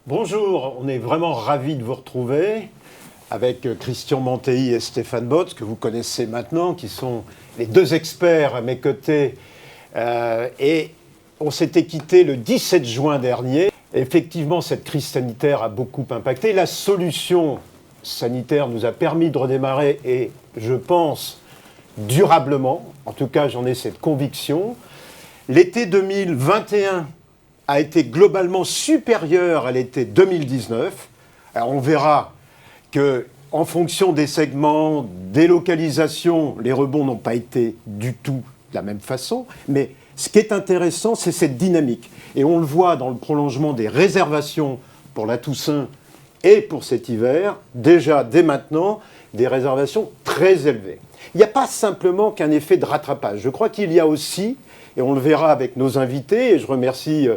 Bonjour, on est vraiment ravis de vous retrouver avec Christian Mantéi et Stéphane Botz, que vous connaissez maintenant, qui sont les deux experts à mes côtés. Et on s'était quitté le 17 juin dernier. Effectivement, cette crise sanitaire a beaucoup impacté. La solution sanitaire nous a permis de redémarrer et, je pense, durablement. En tout cas, j'en ai cette conviction. L'été 2021 a été globalement supérieur à l'été 2019. Alors on verra qu'en fonction des segments, des localisations, les rebonds n'ont pas été du tout de la même façon. Mais ce qui est intéressant, c'est cette dynamique. Et on le voit dans le prolongement des réservations pour la Toussaint et pour cet hiver, déjà dès maintenant, des réservations très élevées. Il n'y a pas simplement qu'un effet de rattrapage. Je crois qu'il y a aussi, et on le verra avec nos invités, et je remercie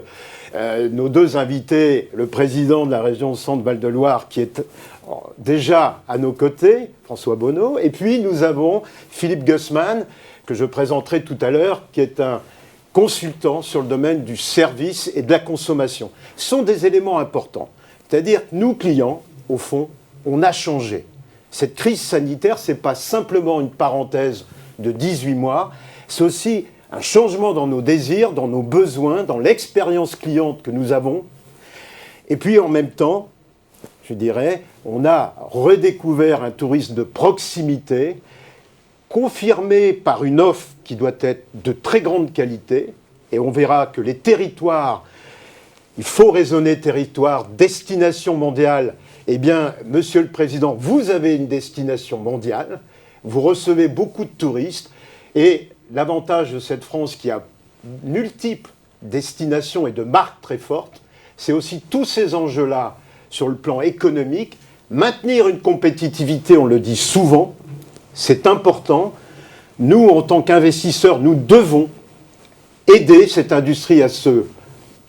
nos deux invités, le président de la région Centre-Val de Loire, qui est déjà à nos côtés, François Bonneau, et puis nous avons Philippe Gussmann, que je présenterai tout à l'heure, qui est un consultant sur le domaine du service et de la consommation. Ce sont des éléments importants. C'est-à-dire que nous, clients, au fond, on a changé. Cette crise sanitaire, ce n'est pas simplement une parenthèse de 18 mois, c'est aussi un changement dans nos désirs, dans nos besoins, dans l'expérience cliente que nous avons. Et puis en même temps, je dirais, on a redécouvert un tourisme de proximité, confirmé par une offre qui doit être de très grande qualité. Et on verra que les territoires, il faut raisonner territoire, destination mondiale. Eh bien, Monsieur le Président, vous avez une destination mondiale, vous recevez beaucoup de touristes, et l'avantage de cette France qui a multiples destinations et de marques très fortes, c'est aussi tous ces enjeux-là sur le plan économique. Maintenir une compétitivité, on le dit souvent, c'est important. Nous, en tant qu'investisseurs, nous devons aider cette industrie à se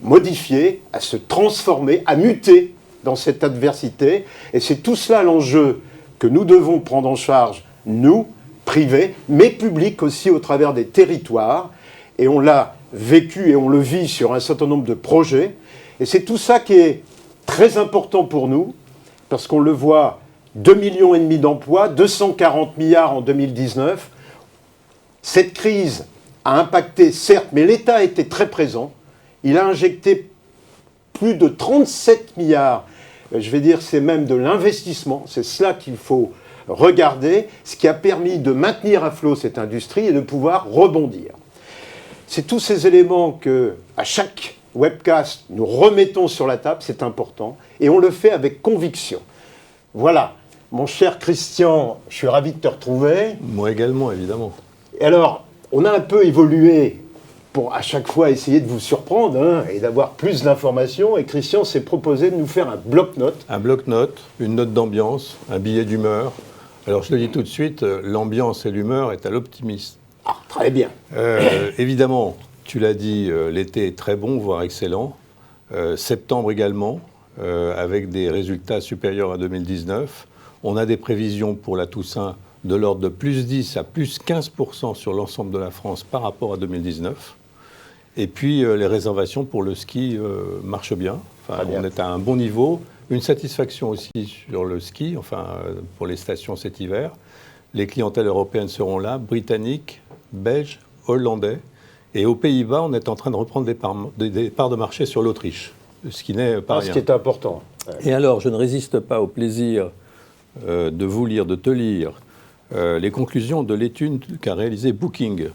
modifier, à se transformer, à muter dans cette adversité. Et c'est tout cela l'enjeu que nous devons prendre en charge, nous, privés, mais publics aussi au travers des territoires. Et on l'a vécu et on le vit sur un certain nombre de projets. Et c'est tout ça qui est très important pour nous, parce qu'on le voit, 2,5 millions d'emplois, 240 milliards en 2019. Cette crise a impacté, certes, mais l'État a été très présent. Il a injecté plus de 37 milliards. Je vais dire, c'est même de l'investissement. C'est cela qu'il faut regarder, ce qui a permis de maintenir à flot cette industrie et de pouvoir rebondir. C'est tous ces éléments que, à chaque webcast, nous remettons sur la table, c'est important, et on le fait avec conviction. Voilà, mon cher Christian, je suis ravi de te retrouver. Moi également, évidemment. Et alors, on a un peu évolué pour à chaque fois essayer de vous surprendre et d'avoir plus d'informations. Et Christian s'est proposé de nous faire un bloc-notes. Un bloc-notes, une note d'ambiance, un billet d'humeur. Alors je le dis tout de suite, l'ambiance et l'humeur est à l'optimiste. Ah, très bien. Évidemment, tu l'as dit, l'été est très bon, voire excellent. Septembre également, avec des résultats supérieurs à 2019. On a des prévisions pour la Toussaint de l'ordre de plus 10 à plus 15% sur l'ensemble de la France par rapport à 2019. Et puis les réservations pour le ski marchent bien. Enfin, on est à un bon niveau. Une satisfaction aussi sur le ski, pour les stations cet hiver. Les clientèles européennes seront là, britanniques, belges, hollandais. Et aux Pays-Bas, on est en train de reprendre des parts de marché sur l'Autriche, ce qui n'est pas rien. Ce qui est important. Et alors, je ne résiste pas au plaisir de vous lire, de te lire, les conclusions de l'étude qu'a réalisée Booking.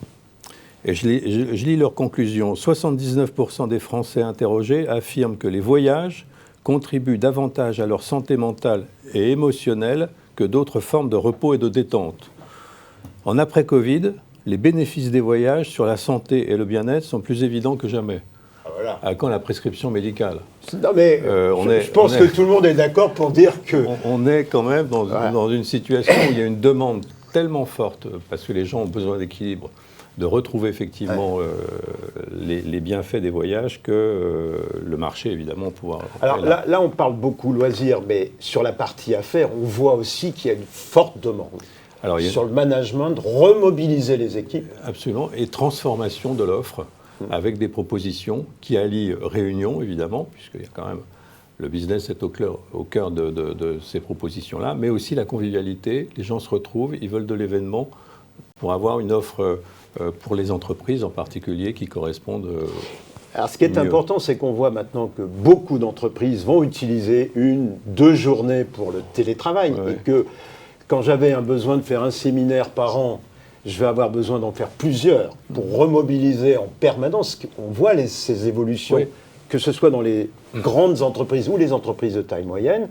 Et je lis leurs conclusions. 79% des Français interrogés affirment que les voyages contribuent davantage à leur santé mentale et émotionnelle que d'autres formes de repos et de détente. En après-Covid, les bénéfices des voyages sur la santé et le bien-être sont plus évidents que jamais. Voilà. À quand la prescription médicale ? Non mais je pense que tout le monde est d'accord pour dire que... On est quand même dans une situation où il y a une demande tellement forte, parce que les gens ont besoin d'équilibre, de retrouver effectivement les bienfaits des voyages que le marché, évidemment, pouvoir... Alors là, on parle beaucoup loisirs, mais sur la partie affaires, on voit aussi qu'il y a une forte demande. Alors, sur le management, de remobiliser les équipes. Absolument, et transformation de l'offre avec des propositions qui allient réunion, évidemment, puisqu'il y a quand même Le business est au cœur de ces propositions-là, mais aussi la convivialité. Les gens se retrouvent, ils veulent de l'événement pour avoir une offre pour les entreprises en particulier qui correspondent Alors, ce qui est important, c'est qu'on voit maintenant que beaucoup d'entreprises vont utiliser 1-2 journées pour le télétravail. Ouais. Et que quand j'avais un besoin de faire un séminaire par an, je vais avoir besoin d'en faire plusieurs pour remobiliser en permanence. On voit ces évolutions, que ce soit dans les grandes entreprises ou les entreprises de taille moyenne.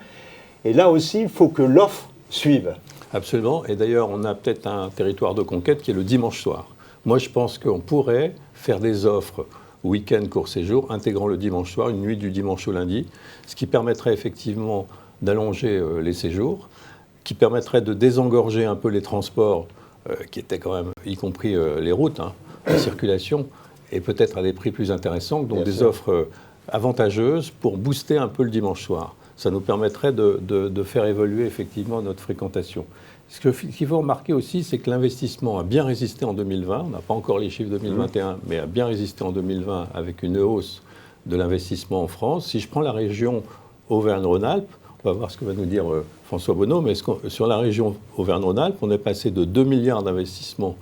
Et là aussi, il faut que l'offre suive. Absolument. Et d'ailleurs, on a peut-être un territoire de conquête qui est le dimanche soir. Moi, je pense qu'on pourrait faire des offres week-end, court séjour, intégrant le dimanche soir, une nuit du dimanche au lundi, ce qui permettrait effectivement d'allonger les séjours, qui permettrait de désengorger un peu les transports, qui étaient quand même, y compris les routes, la circulation, et peut-être à des prix plus intéressants, donc des offres avantageuses pour booster un peu le dimanche soir. Ça nous permettrait de faire évoluer effectivement notre fréquentation. Ce qu'il faut remarquer aussi, c'est que l'investissement a bien résisté en 2020. On n'a pas encore les chiffres 2021, mais a bien résisté en 2020 avec une hausse de l'investissement en France. Si je prends la région Auvergne-Rhône-Alpes, on va voir ce que va nous dire François Bonneau, mais sur la région Auvergne-Rhône-Alpes, on est passé de 2 milliards d'investissements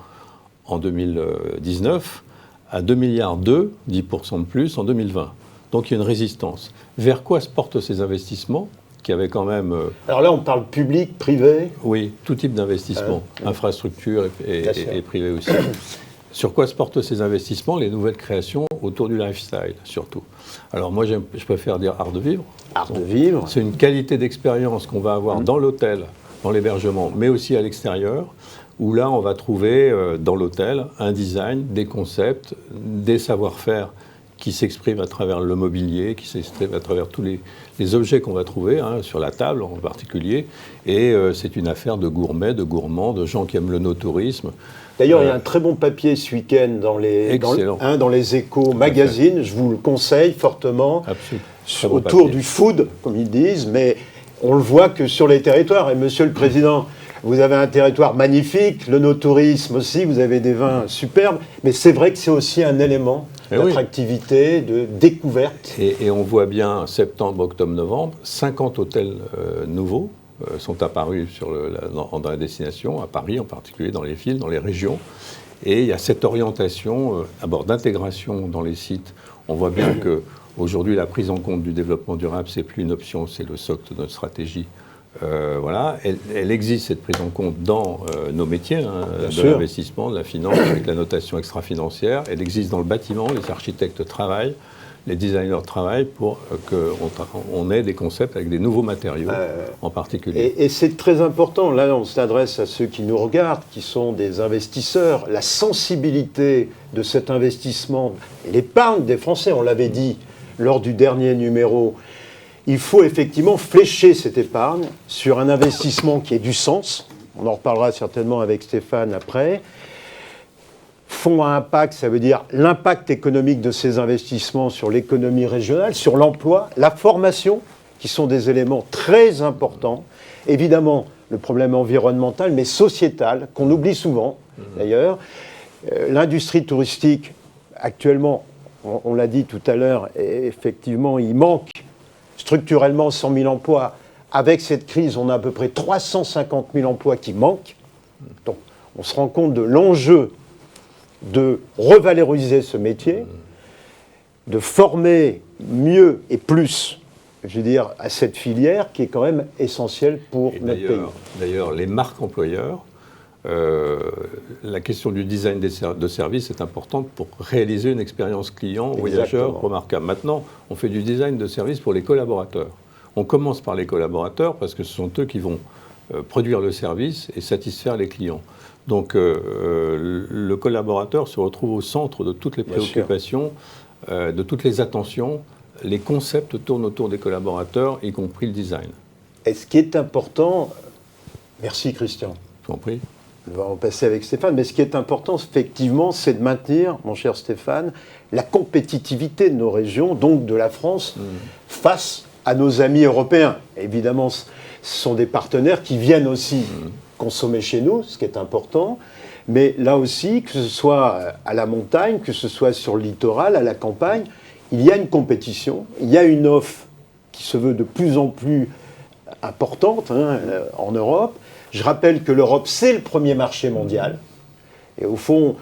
en 2019 à 2 milliards 10% de plus en 2020. Donc il y a une résistance. Vers quoi se portent ces investissements qui avaient quand même... Alors là, on parle public, privé ? Oui, tout type d'investissement, infrastructure et privé aussi. Sur quoi se portent ces investissements ? Les nouvelles créations autour du lifestyle, surtout. Alors moi, je préfère dire art de vivre. Art de vivre. C'est une qualité d'expérience qu'on va avoir dans l'hôtel, dans l'hébergement, mais aussi à l'extérieur, où là, on va trouver dans l'hôtel un design, des concepts, des savoir-faire qui s'expriment à travers le mobilier, qui s'expriment à travers tous les objets qu'on va trouver, sur la table en particulier. Et c'est une affaire de gourmets, de gourmands, de gens qui aiment le no-tourisme. D'ailleurs, il y a un très bon papier ce week-end dans les Échos magazines, je vous le conseille fortement, autour du food, comme ils disent, mais on le voit que sur les territoires. Et Monsieur le Président, vous avez un territoire magnifique, le no-tourisme aussi, vous avez des vins superbes, mais c'est vrai que c'est aussi un élément d'attractivité, de découverte. Et on voit bien, septembre, octobre, novembre, 50 hôtels nouveaux sont apparus dans la destination, à Paris en particulier, dans les villes, dans les régions. Et il y a cette orientation, d'abord d'intégration dans les sites. On voit bien qu'aujourd'hui, la prise en compte du développement durable, c'est plus une option, c'est le socle de notre stratégie. Voilà, elle existe, cette prise en compte, dans nos métiers, de l'investissement, de la finance, avec la notation extra-financière. Elle existe dans le bâtiment, les architectes travaillent, les designers travaillent pour qu'on ait des concepts avec des nouveaux matériaux en particulier. Et c'est très important, là on s'adresse à ceux qui nous regardent, qui sont des investisseurs, la sensibilité de cet investissement, l'épargne des Français, on l'avait dit lors du dernier numéro. Il faut effectivement flécher cette épargne sur un investissement qui ait du sens. On en reparlera certainement avec Stéphane après. Fonds à impact, ça veut dire l'impact économique de ces investissements sur l'économie régionale, sur l'emploi, la formation, qui sont des éléments très importants. Évidemment, le problème environnemental, mais sociétal, qu'on oublie souvent d'ailleurs. L'industrie touristique, actuellement, on l'a dit tout à l'heure, effectivement, il manque structurellement 100 000 emplois. Avec cette crise, on a à peu près 350 000 emplois qui manquent. Donc, on se rend compte de l'enjeu de revaloriser ce métier, de former mieux et plus, je veux dire, à cette filière qui est quand même essentielle pour notre pays. D'ailleurs, les marques employeurs, la question du design de service est importante pour réaliser une expérience client voyageur remarquable. Maintenant, on fait du design de service pour les collaborateurs. On commence par les collaborateurs parce que ce sont eux qui vont produire le service et satisfaire les clients. Donc le collaborateur se retrouve au centre de toutes les préoccupations, de toutes les attentions. Les concepts tournent autour des collaborateurs, y compris le design. Et ce qui est important... Merci Christian. Je t'en prie. On va en passer avec Stéphane, mais ce qui est important, effectivement, c'est de maintenir, mon cher Stéphane, la compétitivité de nos régions, donc de la France, face à nos amis européens. Évidemment, ce sont des partenaires qui viennent aussi consommer chez nous, ce qui est important, mais là aussi, que ce soit à la montagne, que ce soit sur le littoral, à la campagne, il y a une compétition, il y a une offre qui se veut de plus en plus importante en Europe. Je rappelle que l'Europe, c'est le premier marché mondial. Et au fond,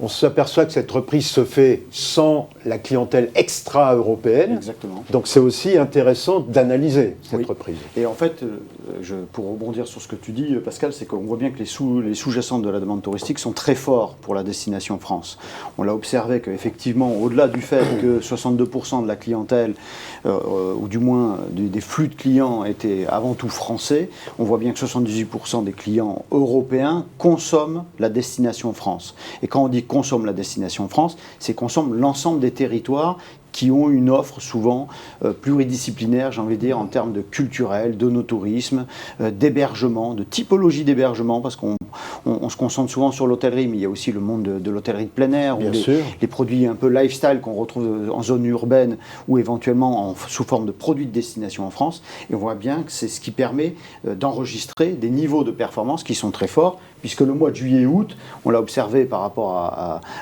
on s'aperçoit que cette reprise se fait sans la clientèle extra-européenne. Exactement. Donc c'est aussi intéressant d'analyser cette reprise. Et en fait, pour rebondir sur ce que tu dis, Pascal, c'est qu'on voit bien que les sous-jacents de la demande touristique sont très forts pour la destination France. On l'a observé qu'effectivement, au-delà du fait que 62% de la clientèle, ou du moins des flux de clients étaient avant tout français, on voit bien que 78% des clients européens consomment la destination France. Et quand on dit consomme la destination France, c'est consomme l'ensemble des territoires qui ont une offre souvent pluridisciplinaire, j'ai envie de dire, en termes de culturel, de no-tourisme, d'hébergement, de typologie d'hébergement, parce qu'on se concentre souvent sur l'hôtellerie, mais il y a aussi le monde de l'hôtellerie de plein air, ou les produits un peu lifestyle qu'on retrouve en zone urbaine, ou éventuellement sous forme de produits de destination en France. Et on voit bien que c'est ce qui permet d'enregistrer des niveaux de performance qui sont très forts, puisque le mois de juillet et août, on l'a observé par rapport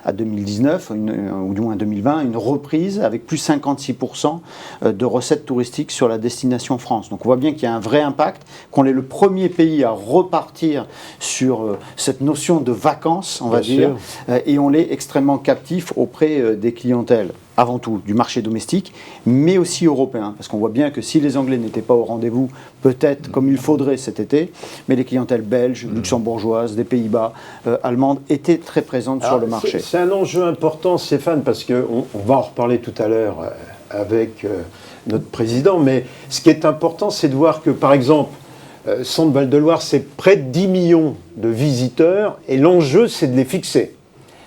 à 2019, ou du moins 2020, une reprise avec plus 56% de recettes touristiques sur la destination France. Donc on voit bien qu'il y a un vrai impact, qu'on est le premier pays à repartir sur cette notion de vacances, on va dire, et on l'est extrêmement captif auprès des clientèles. Avant tout du marché domestique, mais aussi européen. Parce qu'on voit bien que si les Anglais n'étaient pas au rendez-vous, peut-être comme il faudrait cet été, mais les clientèles belges, luxembourgeoises, des Pays-Bas, allemandes, étaient très présentes sur le marché. C'est un enjeu important, Stéphane, parce qu'on va en reparler tout à l'heure avec notre président, mais ce qui est important, c'est de voir que, par exemple, Centre Val-de-Loire, c'est près de 10 millions de visiteurs, et l'enjeu, c'est de les fixer.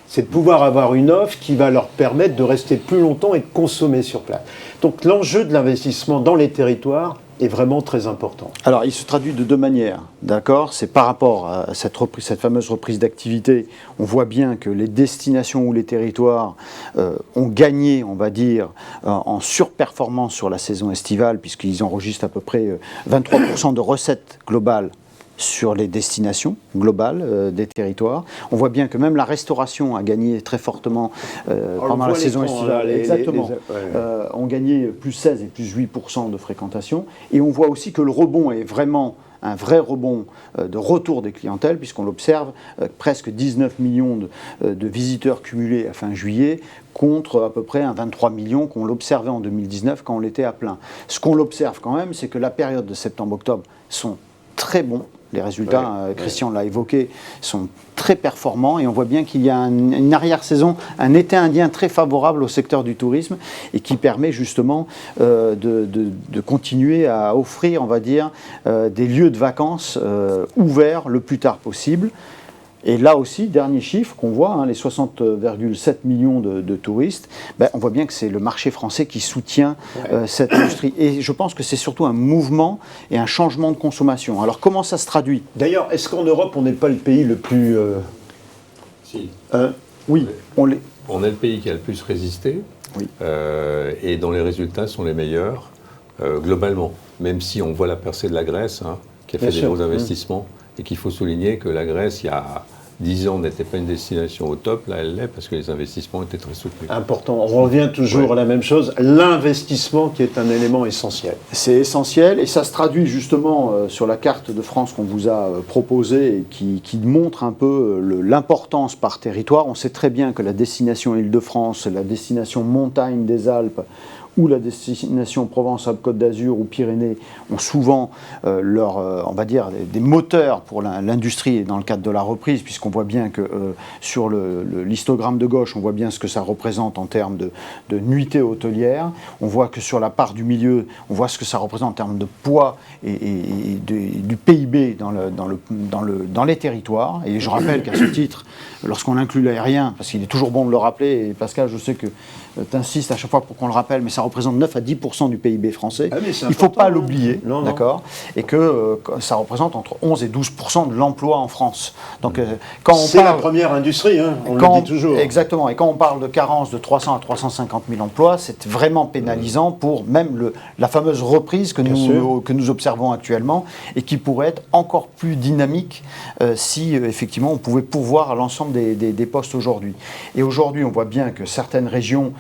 C'est de pouvoir avoir une offre qui va leur permettre de rester plus longtemps et de consommer sur place. Donc l'enjeu de l'investissement dans les territoires est vraiment très important. Alors il se traduit de deux manières, d'accord ? C'est par rapport à cette fameuse reprise d'activité, on voit bien que les destinations ou les territoires ont gagné, on va dire, en surperformance sur la saison estivale, puisqu'ils enregistrent à peu près 23% de recettes globales sur les destinations globales des territoires. On voit bien que même la restauration a gagné très fortement pendant la saison estivale. Exactement. On gagné plus 16 et plus 8% de fréquentation. Et on voit aussi que le rebond est vraiment un vrai rebond de retour des clientèles, puisqu'on l'observe, presque 19 millions de visiteurs cumulés à fin juillet, contre à peu près un 23 millions qu'on l'observait en 2019 quand on l'était à plein. Ce qu'on l'observe quand même, c'est que la période de septembre-octobre sont très bons. Les résultats, Christian l'a évoqué, sont très performants et on voit bien qu'il y a une arrière-saison, un été indien très favorable au secteur du tourisme et qui permet justement de continuer à offrir, on va dire, des lieux de vacances ouverts le plus tard possible. Et là aussi, dernier chiffre qu'on voit, les 60,7 millions de touristes, on voit bien que c'est le marché français qui soutient cette industrie. Et je pense que c'est surtout un mouvement et un changement de consommation. Alors comment ça se traduit ? D'ailleurs, est-ce qu'en Europe, on n'est pas le pays le plus... Si. Oui, on l'est. On est le pays qui a le plus résisté, et dont les résultats sont les meilleurs, globalement. Même si on voit la percée de la Grèce, qui a fait des gros investissements, et qu'il faut souligner que la Grèce, il y a 10 ans, n'était pas une destination au top. Là, elle l'est parce que les investissements étaient très soutenus. Important. On revient toujours à la même chose, l'investissement qui est un élément essentiel. C'est essentiel et ça se traduit justement sur la carte de France qu'on vous a proposée et qui montre un peu l'importance par territoire. On sait très bien que la destination Île-de-France, la destination montagne des Alpes, ou la destination Provence-Alpes-Côte d'Azur ou Pyrénées ont souvent on va dire, des moteurs pour l'industrie dans le cadre de la reprise, puisqu'on voit bien que sur l'histogramme de gauche, on voit bien ce que ça représente en termes de nuitées hôtelières. On voit que sur la part du milieu, on voit ce que ça représente en termes de poids et du PIB dans les territoires. Et je rappelle qu'à ce titre, lorsqu'on inclut l'aérien, parce qu'il est toujours bon de le rappeler, et Pascal, je sais que tu insistes à chaque fois pour qu'on le rappelle, mais ça représente 9 à 10% du PIB français. Il ne faut pas l'oublier, d'accord ? Et que ça représente entre 11 et 12% de l'emploi en France. Donc, c'est la première industrie, on le dit toujours. Exactement. Et quand on parle de carence de 300 à 350 000 emplois, c'est vraiment pénalisant pour même la fameuse reprise que nous observons actuellement et qui pourrait être encore plus dynamique si effectivement on pouvait pourvoir à l'ensemble des postes aujourd'hui. Et aujourd'hui, on voit bien que certaines régions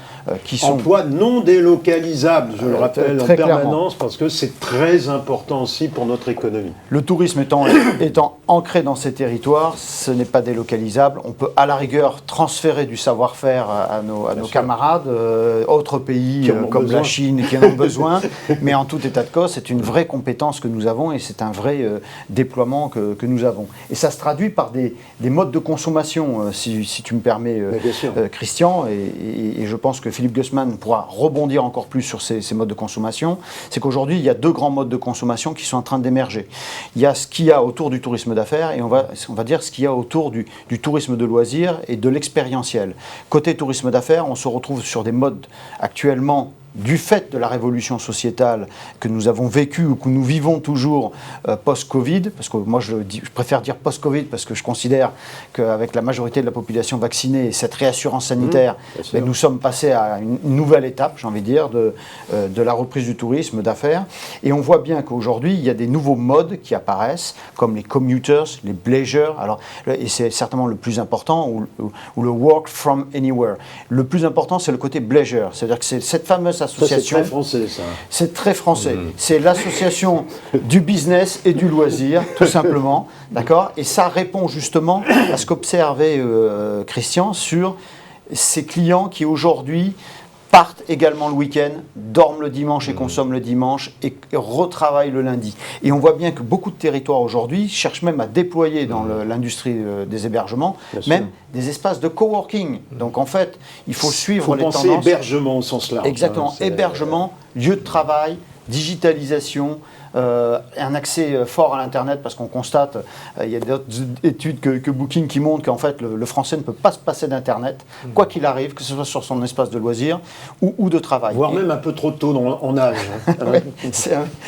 qui sont... Emploi non délocalisés. délocalisable, je le rappelle en très permanence, parce que c'est très important aussi pour notre économie. Le tourisme étant ancré dans ces territoires, ce n'est pas délocalisable. On peut à la rigueur transférer du savoir-faire à nos camarades, autres pays comme la Chine qui en ont besoin, mais en tout état de cause, c'est une vraie compétence que nous avons et c'est un vrai déploiement que nous avons. Et ça se traduit par des modes de consommation, si tu me permets, Christian, et je pense que Philippe Gussmann pourra rebondir encore plus sur ces modes de consommation. C'est qu'aujourd'hui, il y a deux grands modes de consommation qui sont en train d'émerger. Il y a ce qu'il y a autour du tourisme d'affaires et on va dire ce qu'il y a autour du tourisme de loisirs et de l'expérientiel. Côté tourisme d'affaires, on se retrouve sur des modes actuellement du fait de la révolution sociétale que nous avons vécue ou que nous vivons toujours post-Covid, parce que moi je préfère dire post-Covid parce que je considère qu'avec la majorité de la population vaccinée et cette réassurance sanitaire, nous sommes passés à une nouvelle étape, j'ai envie de dire, de la reprise du tourisme d'affaires. Et on voit bien qu'aujourd'hui, il y a des nouveaux modes qui apparaissent, comme les commuters, les bleisure, et c'est certainement le plus important, ou le work from anywhere. Le plus important, c'est le côté bleisure, c'est-à-dire que c'est cette fameuse association. Ça, c'est très français, ça. C'est très français. C'est l'association du business et du loisir, tout simplement. D'accord ? Et ça répond justement à ce qu'observait Christian sur ces clients qui aujourd'hui partent également le week-end, dorment le dimanche et consomment le dimanche et retravaillent le lundi. Et on voit bien que beaucoup de territoires aujourd'hui cherchent même à déployer dans l'industrie des hébergements, même des espaces de coworking. Donc en fait, il faut suivre les tendances. Il faut penser hébergement au sens large. Exactement, hébergement, lieu de travail, digitalisation, un accès fort à l'Internet, parce qu'on constate, il y a d'autres études que Booking qui montrent qu'en fait le Français ne peut pas se passer d'Internet, quoi qu'il arrive, que ce soit sur son espace de loisirs ou de travail. Voire même un peu trop tôt en âge. Oui,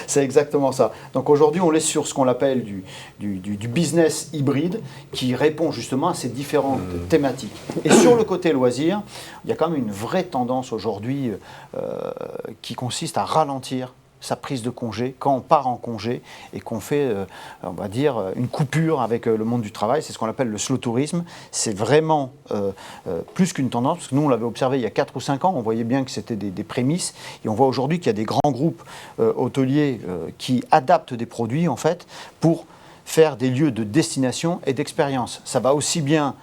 c'est exactement ça. Donc aujourd'hui, on est sur ce qu'on appelle du business hybride qui répond justement à ces différentes thématiques. Et sur le côté loisirs, il y a quand même une vraie tendance aujourd'hui qui consiste à ralentir sa prise de congé, quand on part en congé et qu'on fait, on va dire, une coupure avec le monde du travail. C'est ce qu'on appelle le slow tourisme. C'est vraiment plus qu'une tendance, parce que nous, on l'avait observé il y a 4 ou 5 ans, on voyait bien que c'était des prémices, et on voit aujourd'hui qu'il y a des grands groupes hôteliers qui adaptent des produits, en fait, pour faire des lieux de destination et d'expérience. Ça va aussi bien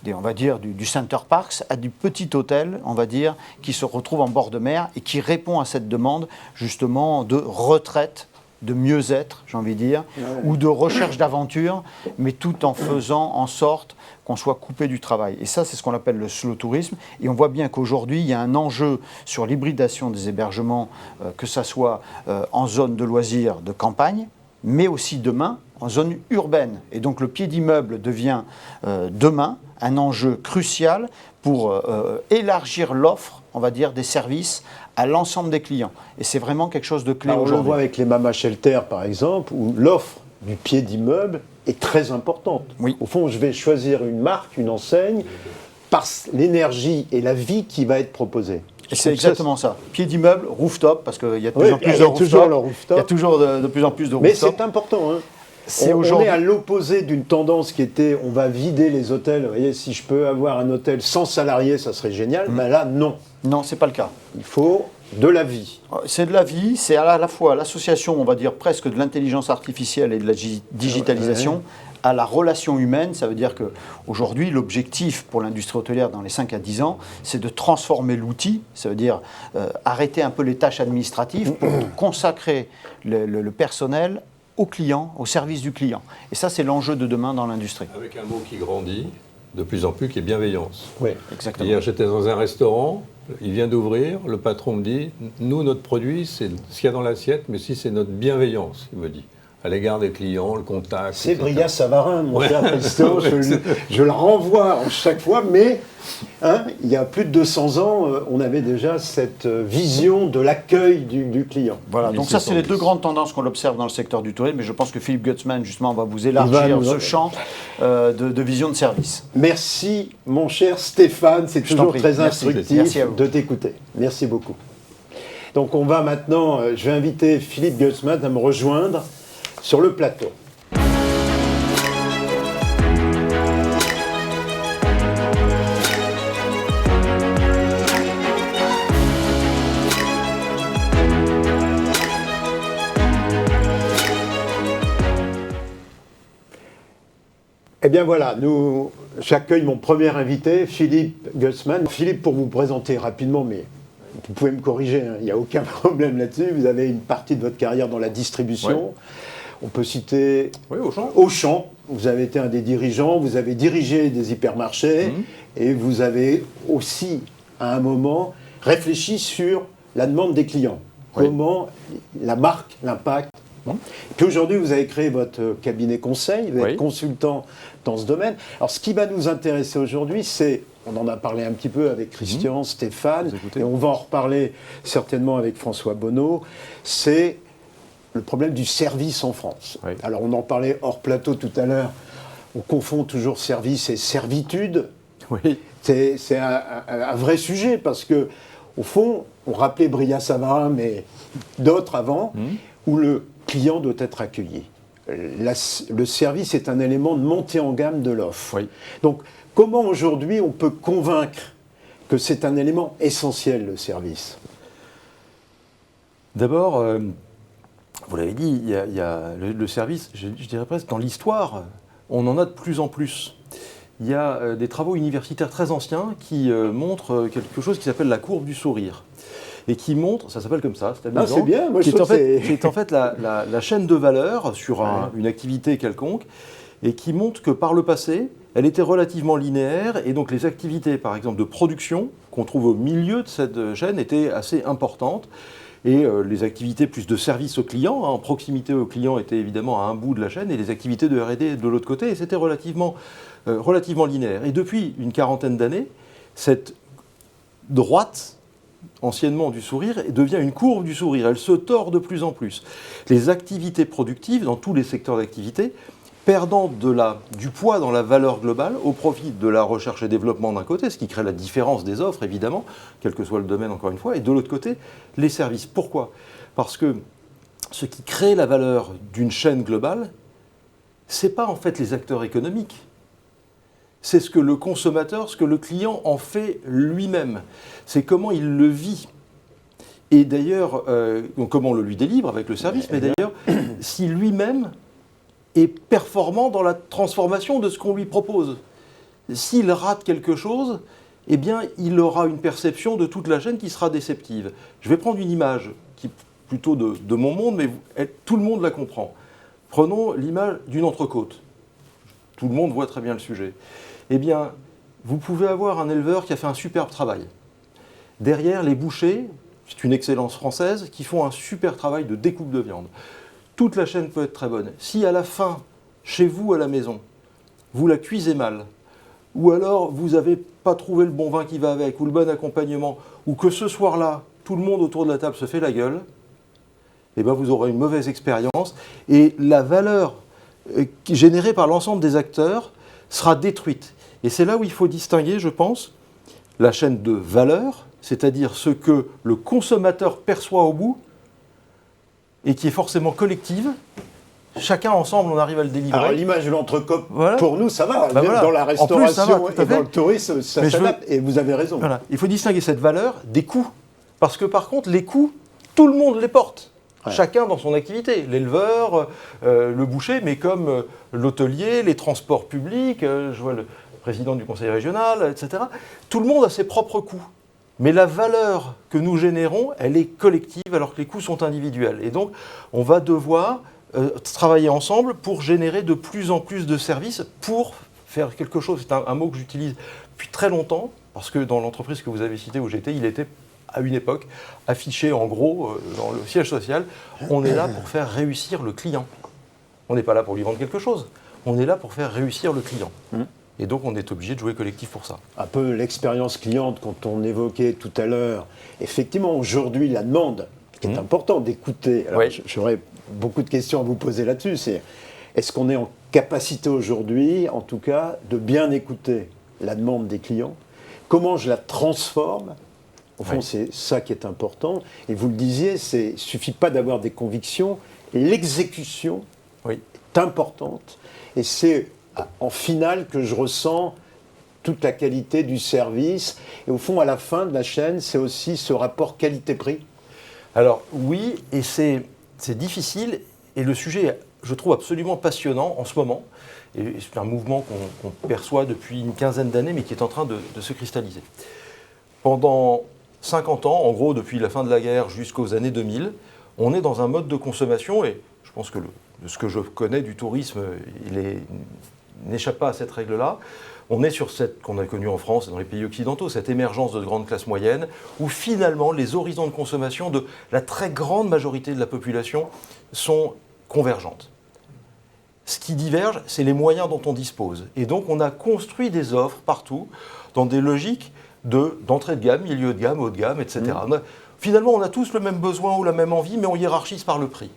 on va dire, du Center Parks à du petit hôtel, on va dire, qui se retrouve en bord de mer et qui répond à cette demande, justement, de retraite, de mieux-être, j'ai envie de dire, ou de recherche d'aventure, mais tout en faisant en sorte qu'on soit coupé du travail. Et ça, c'est ce qu'on appelle le slow tourisme. Et on voit bien qu'aujourd'hui, il y a un enjeu sur l'hybridation des hébergements, que ça soit en zone de loisirs, de campagne, mais aussi demain, en zone urbaine. Et donc le pied d'immeuble devient demain un enjeu crucial pour élargir l'offre, on va dire, des services à l'ensemble des clients. Et c'est vraiment quelque chose de clé aujourd'hui. On le voit avec les Mama Shelter, par exemple, où l'offre du pied d'immeuble est très importante. Oui. Au fond, je vais choisir une marque, une enseigne, par l'énergie et la vie qui va être proposée. Et c'est exactement ça. Pied d'immeuble, rooftop, parce qu'il y a de plus en plus de rooftop. Il y a toujours de plus en plus de rooftop. Mais c'est important. Hein. On est à l'opposé d'une tendance qui était on va vider les hôtels. Vous voyez, si je peux avoir un hôtel sans salariés, ça serait génial. Mais là, non. Non, c'est pas le cas. Il faut de la vie. C'est de la vie, c'est à la fois l'association, on va dire, presque de l'intelligence artificielle et de la digitalisation, à la relation humaine. Ça veut dire qu'aujourd'hui, l'objectif pour l'industrie hôtelière dans les 5 à 10 ans, c'est de transformer l'outil, ça veut dire arrêter un peu les tâches administratives pour consacrer le personnel au client, au service du client. Et ça, c'est l'enjeu de demain dans l'industrie. Avec un mot qui grandit de plus en plus, qui est bienveillance. Oui, exactement. Hier, j'étais dans un restaurant, il vient d'ouvrir, le patron me dit, nous, notre produit, c'est ce qu'il y a dans l'assiette, mais si c'est notre bienveillance, il me dit, à l'égard des clients, le contact. C'est Bria Savarin, mon cher Christo, je le renvoie chaque fois, mais il y a plus de 200 ans, on avait déjà cette vision de l'accueil du client. Voilà, donc ça c'est les deux grandes tendances qu'on observe dans le secteur du tourisme, mais je pense que Philippe Gutzmann justement va vous élargir ce champ de vision de service. Merci mon cher Stéphane, c'est toujours très instructif de t'écouter. Merci beaucoup. Donc on va maintenant, je vais inviter Philippe Gutzmann à me rejoindre sur le plateau. Eh bien voilà, j'accueille mon premier invité, Philippe Gussman. Philippe, pour vous présenter rapidement, mais vous pouvez me corriger, hein, il n'y a aucun problème là-dessus. Vous avez une partie de votre carrière dans la distribution. Ouais. On peut citer Auchan. Vous avez été un des dirigeants, vous avez dirigé des hypermarchés et vous avez aussi, à un moment, réfléchi sur la demande des clients. Oui. Comment la marque, l'impact. Et puis aujourd'hui, vous avez créé votre cabinet conseil, vous êtes consultant dans ce domaine. Alors ce qui va nous intéresser aujourd'hui, c'est, on en a parlé un petit peu avec Christian, Stéphane, et on va en reparler certainement avec François Bonneau, c'est le problème du service en France. Oui. Alors on en parlait hors plateau tout à l'heure, on confond toujours service et servitude. Oui. C'est un vrai sujet parce que, au fond, on rappelait Brillat-Savarin, mais d'autres avant, où le client doit être accueilli. Le service est un élément de montée en gamme de l'offre. Oui. Donc, comment aujourd'hui on peut convaincre que c'est un élément essentiel, le service ? D'abord, vous l'avez dit, il y a le service, je dirais presque dans l'histoire, on en a de plus en plus. Il y a des travaux universitaires très anciens qui montrent quelque chose qui s'appelle la courbe du sourire. Et qui montre, ça s'appelle comme ça, c'est amusant, c'est bien. Moi, qui est en fait la chaîne de valeur sur une activité quelconque, et qui montre que par le passé, elle était relativement linéaire, et donc les activités, par exemple, de production, qu'on trouve au milieu de cette chaîne, étaient assez importantes, et les activités plus de service au client, en proximité au client, étaient évidemment à un bout de la chaîne, et les activités de R&D de l'autre côté, et c'était relativement linéaire. Et depuis une quarantaine d'années, cette droite, anciennement du sourire, devient une courbe du sourire. Elle se tord de plus en plus. Les activités productives, dans tous les secteurs d'activité, perdant du poids dans la valeur globale, au profit de la recherche et développement d'un côté, ce qui crée la différence des offres, évidemment, quel que soit le domaine, encore une fois, et de l'autre côté, les services. Pourquoi ? Parce que ce qui crée la valeur d'une chaîne globale, ce n'est pas en fait les acteurs économiques. C'est ce que le consommateur, ce que le client en fait lui-même. C'est comment il le vit. Et d'ailleurs, comment on le lui délivre avec le service, mais d'ailleurs, si lui-même est performant dans la transformation de ce qu'on lui propose. S'il rate quelque chose, eh bien, il aura une perception de toute la chaîne qui sera déceptive. Je vais prendre une image qui est plutôt de mon monde, mais tout le monde la comprend. Prenons l'image d'une entrecôte. Tout le monde voit très bien le sujet. Eh bien, vous pouvez avoir un éleveur qui a fait un superbe travail. Derrière, les bouchers, c'est une excellence française, qui font un super travail de découpe de viande. Toute la chaîne peut être très bonne. Si à la fin, chez vous à la maison, vous la cuisez mal, ou alors vous n'avez pas trouvé le bon vin qui va avec, ou le bon accompagnement, ou que ce soir-là, tout le monde autour de la table se fait la gueule, eh bien vous aurez une mauvaise expérience, et la valeur générée par l'ensemble des acteurs sera détruite. Et c'est là où il faut distinguer, je pense, la chaîne de valeur, c'est-à-dire ce que le consommateur perçoit au bout, et qui est forcément collective. Chacun ensemble, on arrive à le délivrer. Alors l'image de l'entrecôte, pour nous, ça va. Dans la restauration et dans le tourisme, ça s'adapte. Et vous avez raison. Voilà. Il faut distinguer cette valeur des coûts. Parce que par contre, les coûts, tout le monde les porte. Ouais. Chacun dans son activité. L'éleveur, le boucher, mais comme l'hôtelier, les transports publics, je vois le président du conseil régional, etc. Tout le monde a ses propres coûts. Mais la valeur que nous générons, elle est collective alors que les coûts sont individuels. Et donc, on va devoir travailler ensemble pour générer de plus en plus de services, pour faire quelque chose. C'est un mot que j'utilise depuis très longtemps, parce que dans l'entreprise que vous avez citée où j'étais, il était à une époque affiché en gros dans le siège social. On est là pour faire réussir le client. On n'est pas là pour lui vendre quelque chose. On est là pour faire réussir le client. Et donc, on est obligé de jouer collectif pour ça. Un peu l'expérience cliente, quand on évoquait tout à l'heure. Effectivement, aujourd'hui, la demande, qui est important d'écouter. Alors, j'aurais beaucoup de questions à vous poser là-dessus. Est-ce qu'on est en capacité aujourd'hui, en tout cas, de bien écouter la demande des clients ? Comment je la transforme ? Au fond, c'est ça qui est important. Et vous le disiez, il ne suffit pas d'avoir des convictions. L'exécution est importante. Et c'est en finale que je ressens toute la qualité du service. Et au fond, à la fin de la chaîne, c'est aussi ce rapport qualité-prix. Alors oui, et c'est difficile. Et le sujet est je trouve absolument passionnant en ce moment. Et c'est un mouvement qu'on perçoit depuis une quinzaine d'années, mais qui est en train de se cristalliser. Pendant 50 ans, en gros depuis la fin de la guerre jusqu'aux années 2000, on est dans un mode de consommation, et je pense que de ce que je connais du tourisme, n'échappe pas à cette règle-là. On est sur cette qu'on a connue en France et dans les pays occidentaux, cette émergence de grandes classes moyennes, où finalement les horizons de consommation de la très grande majorité de la population sont convergentes. Ce qui diverge, c'est les moyens dont on dispose. Et donc on a construit des offres partout, dans des logiques d'entrée de gamme, milieu de gamme, haut de gamme, etc. Finalement, on a tous le même besoin ou la même envie, mais on hiérarchise par le prix.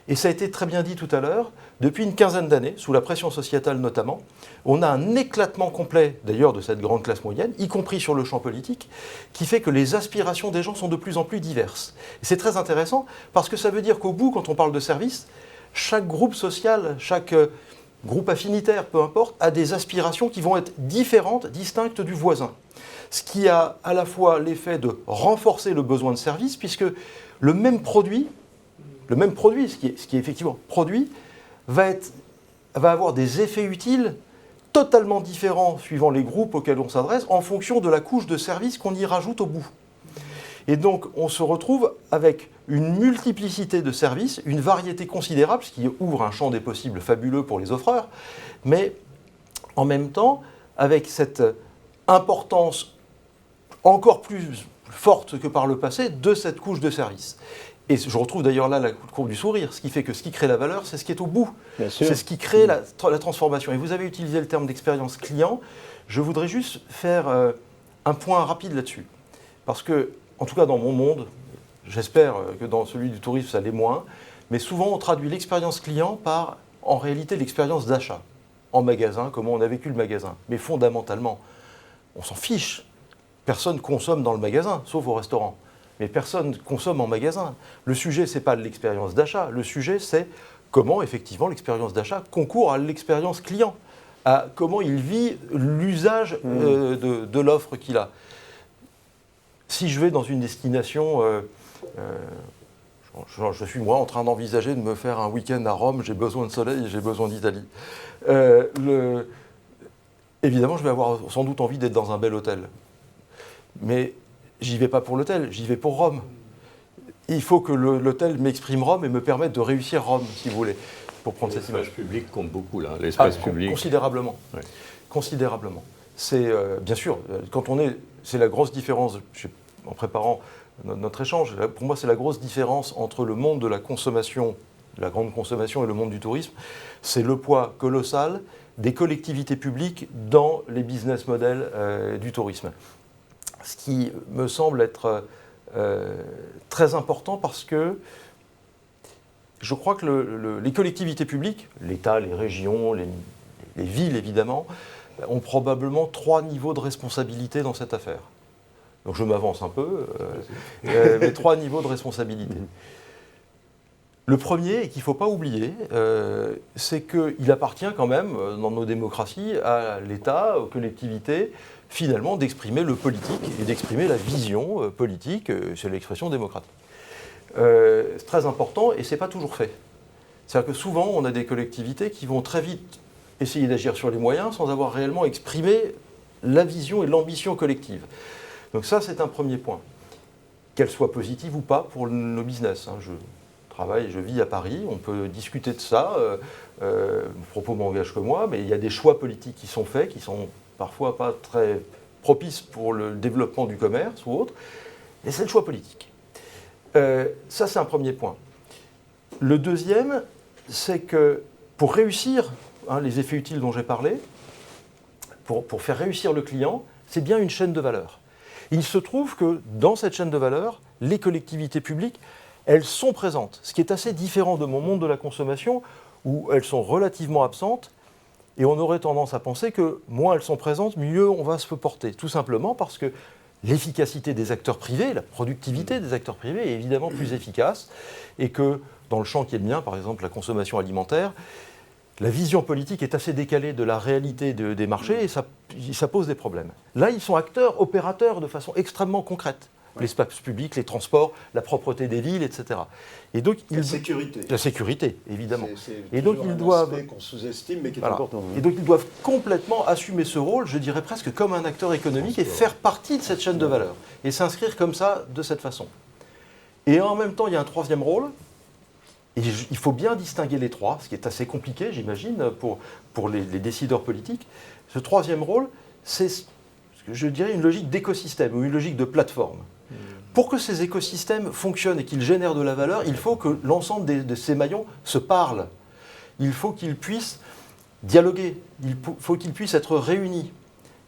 Et ça a été très bien dit tout à l'heure, depuis une quinzaine d'années, sous la pression sociétale notamment, on a un éclatement complet d'ailleurs de cette grande classe moyenne, y compris sur le champ politique, qui fait que les aspirations des gens sont de plus en plus diverses. Et c'est très intéressant parce que ça veut dire qu'au bout, quand on parle de services, chaque groupe social, chaque groupe affinitaire, peu importe, a des aspirations qui vont être différentes, distinctes du voisin. Ce qui a à la fois l'effet de renforcer le besoin de service, puisque le même produit, ce qui est effectivement produit, va avoir des effets utiles totalement différents suivant les groupes auxquels on s'adresse, en fonction de la couche de service qu'on y rajoute au bout. Et donc, on se retrouve avec une multiplicité de services, une variété considérable, ce qui ouvre un champ des possibles fabuleux pour les offreurs, mais en même temps, avec cette importance encore plus forte que par le passé de cette couche de services. Et je retrouve d'ailleurs là la courbe du sourire, ce qui fait que ce qui crée la valeur, c'est ce qui est au bout. C'est ce qui crée la transformation. Et vous avez utilisé le terme d'expérience client. Je voudrais juste faire un point rapide là-dessus. Parce que, en tout cas dans mon monde, j'espère que dans celui du tourisme ça l'est moins, mais souvent on traduit l'expérience client par, en réalité, l'expérience d'achat. En magasin, comment on a vécu le magasin. Mais fondamentalement, on s'en fiche. Personne consomme dans le magasin, sauf au restaurant. Mais personne consomme en magasin. Le sujet, ce n'est pas l'expérience d'achat. Le sujet, c'est comment, effectivement, l'expérience d'achat concourt à l'expérience client, à comment il vit l'usage de l'offre qu'il a. Si je vais dans une destination, je suis moi en train d'envisager de me faire un week-end à Rome, j'ai besoin de soleil et j'ai besoin d'Italie. Évidemment, je vais avoir sans doute envie d'être dans un bel hôtel. Mais j'y vais pas pour l'hôtel, j'y vais pour Rome. Il faut que l'hôtel m'exprime Rome et me permette de réussir Rome, si vous voulez, pour prendre cette image. L'espace public compte beaucoup, là. L'espace public. Considérablement. Oui. Considérablement. C'est, bien sûr, c'est la grosse différence, en préparant notre échange, pour moi, c'est la grosse différence entre le monde de la consommation, de la grande consommation et le monde du tourisme. C'est le poids colossal des collectivités publiques dans les business models du tourisme. Ce qui me semble être très important parce que je crois que les collectivités publiques, l'État, les régions, les villes évidemment, ont probablement 3 niveaux de responsabilité dans cette affaire. Donc je m'avance un peu, mais 3 niveaux de responsabilité. Le premier, et qu'il ne faut pas oublier, c'est qu'il appartient quand même, dans nos démocraties, à l'État, aux collectivités, finalement, d'exprimer le politique et d'exprimer la vision politique, c'est l'expression démocratique. C'est très important et ce n'est pas toujours fait. C'est-à-dire que souvent, on a des collectivités qui vont très vite essayer d'agir sur les moyens sans avoir réellement exprimé la vision et l'ambition collective. Donc ça, c'est un premier point. Qu'elle soit positive ou pas pour nos business. Je travaille, je vis à Paris, on peut discuter de ça. Mon propos m'engage que moi, mais il y a des choix politiques qui sont faits, qui sont parfois pas très propices pour le développement du commerce ou autre, et c'est le choix politique. Ça, c'est un premier point. Le deuxième, c'est que pour réussir les effets utiles dont j'ai parlé, pour faire réussir le client, c'est bien une chaîne de valeur. Il se trouve que dans cette chaîne de valeur, les collectivités publiques, elles sont présentes, ce qui est assez différent de mon monde de la consommation, où elles sont relativement absentes, et on aurait tendance à penser que moins elles sont présentes, mieux on va se porter. Tout simplement parce que l'efficacité des acteurs privés, la productivité des acteurs privés est évidemment plus efficace, et que dans le champ qui est le mien, par exemple la consommation alimentaire, la vision politique est assez décalée de la réalité des marchés, et ça pose des problèmes. Là, ils sont acteurs, opérateurs de façon extrêmement concrète. l'espace public, les transports, la propreté des villes, etc. Et donc, La sécurité. La sécurité, évidemment. C'est Et donc, toujours ils un doivent... aspect qu'on sous-estime, mais qui est Voilà. important. Et donc ils doivent complètement assumer ce rôle, je dirais presque comme un acteur économique, et faire partie de cette chaîne de valeur, et s'inscrire comme ça, de cette façon. Et en même temps, il y a un troisième rôle, et il faut bien distinguer les trois, ce qui est assez compliqué, j'imagine, pour les décideurs politiques. Ce troisième rôle, c'est, je dirais, une logique d'écosystème, ou une logique de plateforme. Pour que ces écosystèmes fonctionnent et qu'ils génèrent de la valeur, il faut que l'ensemble de ces maillons se parlent. Il faut qu'ils puissent dialoguer, il faut qu'ils puissent être réunis.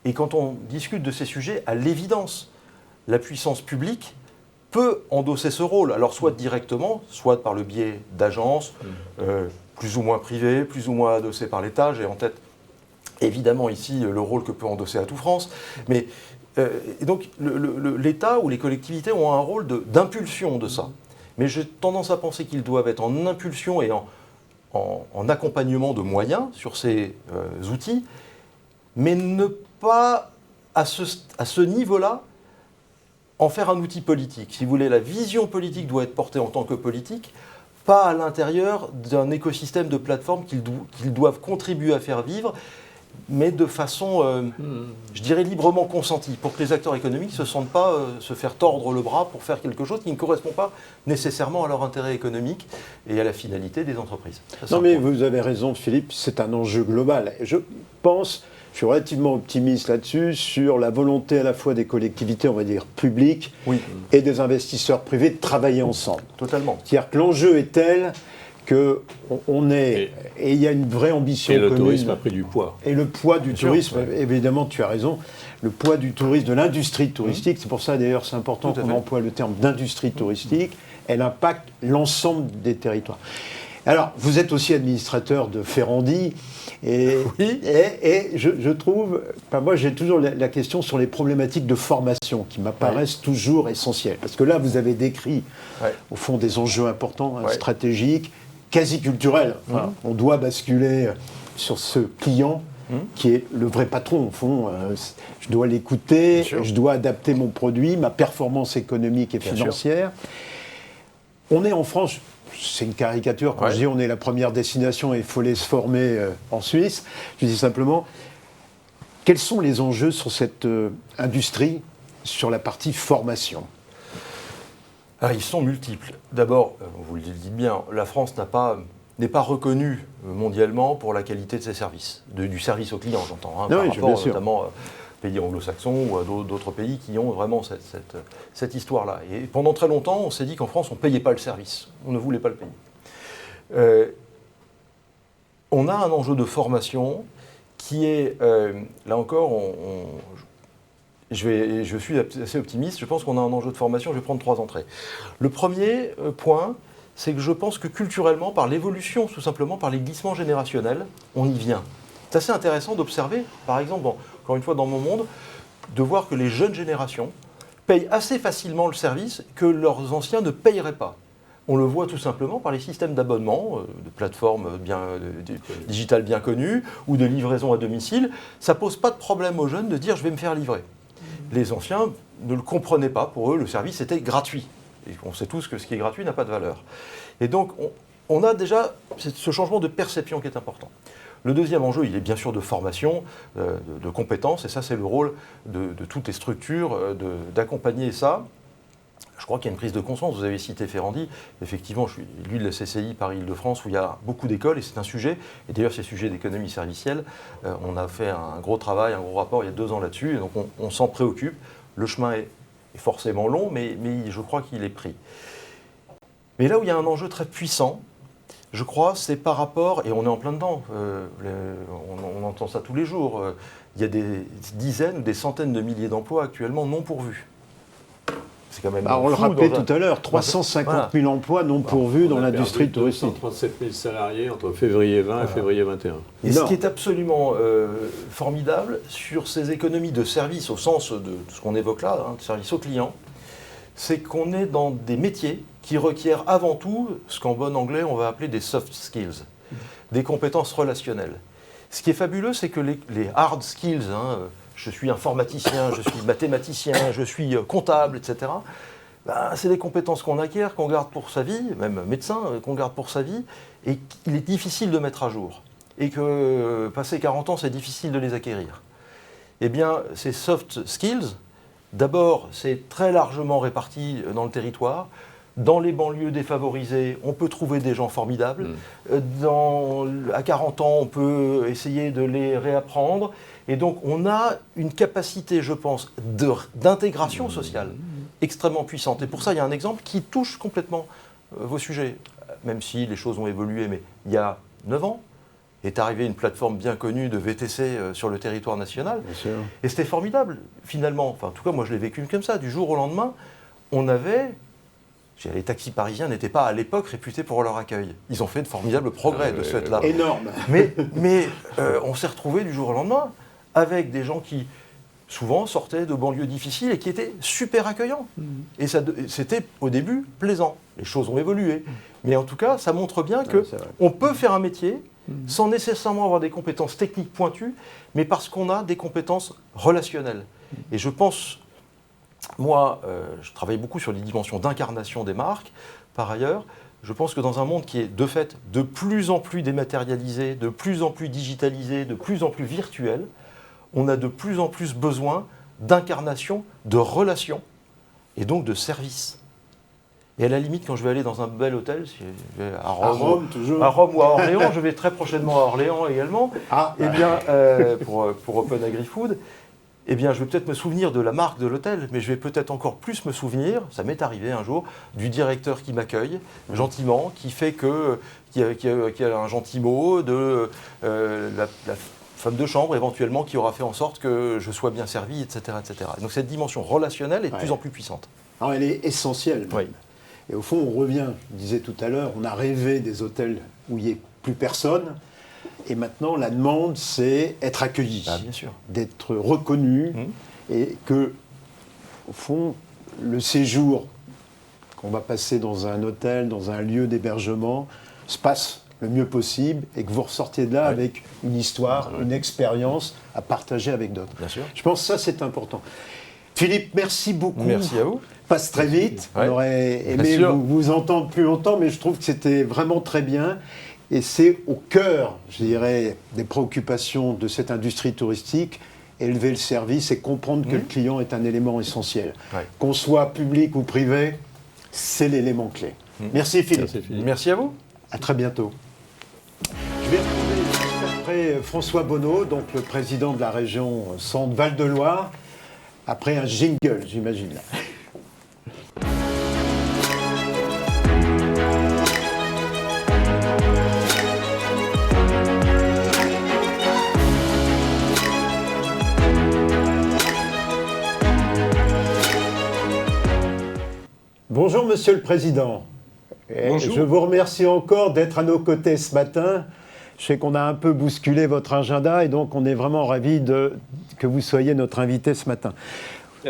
Et quand on discute de ces sujets, à l'évidence, la puissance publique peut endosser ce rôle, alors soit directement, soit par le biais d'agences, plus ou moins privées, plus ou moins adossées par l'État. J'ai en tête évidemment ici le rôle que peut endosser Atout France, mais et donc l'État ou les collectivités ont un rôle d'impulsion de ça. Mais j'ai tendance à penser qu'ils doivent être en impulsion et en accompagnement de moyens sur ces outils, mais ne pas à ce niveau-là en faire un outil politique. Si vous voulez, la vision politique doit être portée en tant que politique, pas à l'intérieur d'un écosystème de plateformes qu'ils doivent contribuer à faire vivre, mais de façon, je dirais, librement consentie, pour que les acteurs économiques ne se sentent pas se faire tordre le bras pour faire quelque chose qui ne correspond pas nécessairement à leur intérêt économique et à la finalité des entreprises. Non mais vous avez raison Philippe, c'est un enjeu global. Je pense, je suis relativement optimiste là-dessus, sur la volonté à la fois des collectivités, on va dire, publiques, et des investisseurs privés de travailler ensemble. Totalement. C'est-à-dire que l'enjeu est tel qu'on est... Et il y a une vraie ambition commune. Et le tourisme a pris du poids. Et le poids du tourisme, évidemment, tu as raison, le poids du tourisme, de l'industrie touristique, c'est pour ça d'ailleurs c'est important qu'on emploie le terme d'industrie touristique, elle impacte l'ensemble des territoires. Alors, vous êtes aussi administrateur de Ferrandi, et je trouve, moi j'ai toujours la question sur les problématiques de formation qui m'apparaissent toujours essentielles. Parce que là, vous avez décrit, au fond, des enjeux importants, stratégiques, quasi culturels. Enfin, on doit basculer sur ce client qui est le vrai patron, au fond. Je dois l'écouter, je dois adapter mon produit, ma performance économique et financière. On est en France... C'est une caricature quand je dis on est la première destination et il faut aller se former en Suisse. Je dis simplement, quels sont les enjeux sur cette industrie, sur la partie formation ? Ils sont multiples. D'abord, vous le dites bien, la France n'est pas reconnue mondialement pour la qualité de ses services, du service aux clients, j'entends, par rapport notamment pays anglo-saxons ou à d'autres pays qui ont vraiment cette histoire-là. Et pendant très longtemps, on s'est dit qu'en France, on ne payait pas le service. On ne voulait pas le payer. On a un enjeu de formation qui est, là encore, je suis assez optimiste, je pense qu'on a un enjeu de formation, je vais prendre 3 entrées. Le premier point, c'est que je pense que culturellement, par l'évolution, tout simplement par les glissements générationnels, on y vient. C'est assez intéressant d'observer, par exemple, encore une fois dans mon monde, de voir que les jeunes générations payent assez facilement le service que leurs anciens ne payeraient pas. On le voit tout simplement par les systèmes d'abonnement, de plateformes digitales bien connues, ou de livraison à domicile. Ça ne pose pas de problème aux jeunes de dire « je vais me faire livrer ». Les anciens ne le comprenaient pas, pour eux le service était gratuit. Et on sait tous que ce qui est gratuit n'a pas de valeur. Et donc on a déjà ce changement de perception qui est important. Le deuxième enjeu, il est bien sûr de formation, de compétences, et ça c'est le rôle de toutes les structures d'accompagner ça. Je crois qu'il y a une prise de conscience, vous avez cité Ferrandi, effectivement je suis élu de la CCI Paris-Île-de-France où il y a beaucoup d'écoles et c'est un sujet, et d'ailleurs c'est sujet d'économie servicielle, on a fait un gros travail, un gros rapport il y a 2 ans là-dessus, et donc on s'en préoccupe, le chemin est forcément long, mais je crois qu'il est pris. Mais là où il y a un enjeu très puissant, je crois, c'est par rapport, et on est en plein dedans, on entend ça tous les jours, il y a des dizaines ou des centaines de milliers d'emplois actuellement non pourvus. C'est quand même on le rappelait tout à l'heure, 350 000 emplois non pourvus dans l'industrie touristique. 137 000 salariés entre février 20 et février 21. Et ce qui est absolument formidable sur ces économies de services, au sens de ce qu'on évoque là, de service aux clients, c'est qu'on est dans des métiers qui requièrent avant tout ce qu'en bon anglais on va appeler des soft skills, des compétences relationnelles. Ce qui est fabuleux, c'est que les hard skills, je suis informaticien, je suis mathématicien, je suis comptable, etc. C'est des compétences qu'on acquiert, qu'on garde pour sa vie, même médecin, qu'on garde pour sa vie, et qu'il est difficile de mettre à jour. Et que, passé 40 ans, c'est difficile de les acquérir. Eh bien, ces soft skills, d'abord, c'est très largement réparti dans le territoire. Dans les banlieues défavorisées, on peut trouver des gens formidables. À 40 ans, on peut essayer de les réapprendre. Et donc, on a une capacité, je pense, d'intégration sociale extrêmement puissante. Et pour ça, il y a un exemple qui touche complètement vos sujets. Même si les choses ont évolué, mais il y a 9 ans, est arrivée une plateforme bien connue de VTC sur le territoire national. Bien sûr. Et c'était formidable, finalement. Enfin, en tout cas, moi, je l'ai vécu comme ça. Du jour au lendemain, on avait... Les taxis parisiens n'étaient pas, à l'époque, réputés pour leur accueil. Ils ont fait de formidables progrès de ce fait-là. Énorme. Mais on s'est retrouvés du jour au lendemain avec des gens qui, souvent, sortaient de banlieues difficiles et qui étaient super accueillants. Et c'était, au début, plaisant. Les choses ont évolué. Mais en tout cas, ça montre bien qu'on peut faire un métier sans nécessairement avoir des compétences techniques pointues, mais parce qu'on a des compétences relationnelles. Et je pense, moi, je travaille beaucoup sur les dimensions d'incarnation des marques, par ailleurs. Je pense que dans un monde qui est, de fait, de plus en plus dématérialisé, de plus en plus digitalisé, de plus en plus virtuel, on a de plus en plus besoin d'incarnation, de relations, et donc de service. Et à la limite, quand je vais aller dans un bel hôtel, si je vais à Rome ou à Orléans, je vais très prochainement à Orléans également, eh bien, pour Open Agri-Food, eh bien, je vais peut-être me souvenir de la marque de l'hôtel, mais je vais peut-être encore plus me souvenir, ça m'est arrivé un jour, du directeur qui m'accueille gentiment, qui fait qui a un gentil mot, de la femme de chambre éventuellement qui aura fait en sorte que je sois bien servi, etc., etc. Donc cette dimension relationnelle est de plus en plus puissante. Alors, elle est essentielle. Oui. Et au fond, on revient, je disais tout à l'heure, on a rêvé des hôtels où il n'y ait plus personne. Et maintenant, la demande, c'est être accueilli, bien sûr, d'être reconnu, et que, au fond, le séjour qu'on va passer dans un hôtel, dans un lieu d'hébergement, se passe le mieux possible, et que vous ressortiez de là avec une histoire, une expérience à partager avec d'autres. Bien sûr. Je pense que ça, c'est important. Philippe, merci beaucoup. Merci à vous. Passe très vite. On aurait aimé vous entendre plus longtemps, mais je trouve que c'était vraiment très bien. Et c'est au cœur, je dirais, des préoccupations de cette industrie touristique, élever le service et comprendre que le client est un élément essentiel. Qu'on soit public ou privé, c'est l'élément clé. Merci Philippe. Merci à vous. À très bientôt. Je vais retrouver juste après François Bonneau, donc le président de la région Centre-Val de Loire, après un jingle, j'imagine. Bonjour Monsieur le Président. Bonjour. Je vous remercie encore d'être à nos côtés ce matin. Je sais qu'on a un peu bousculé votre agenda et donc on est vraiment ravis que vous soyez notre invité ce matin.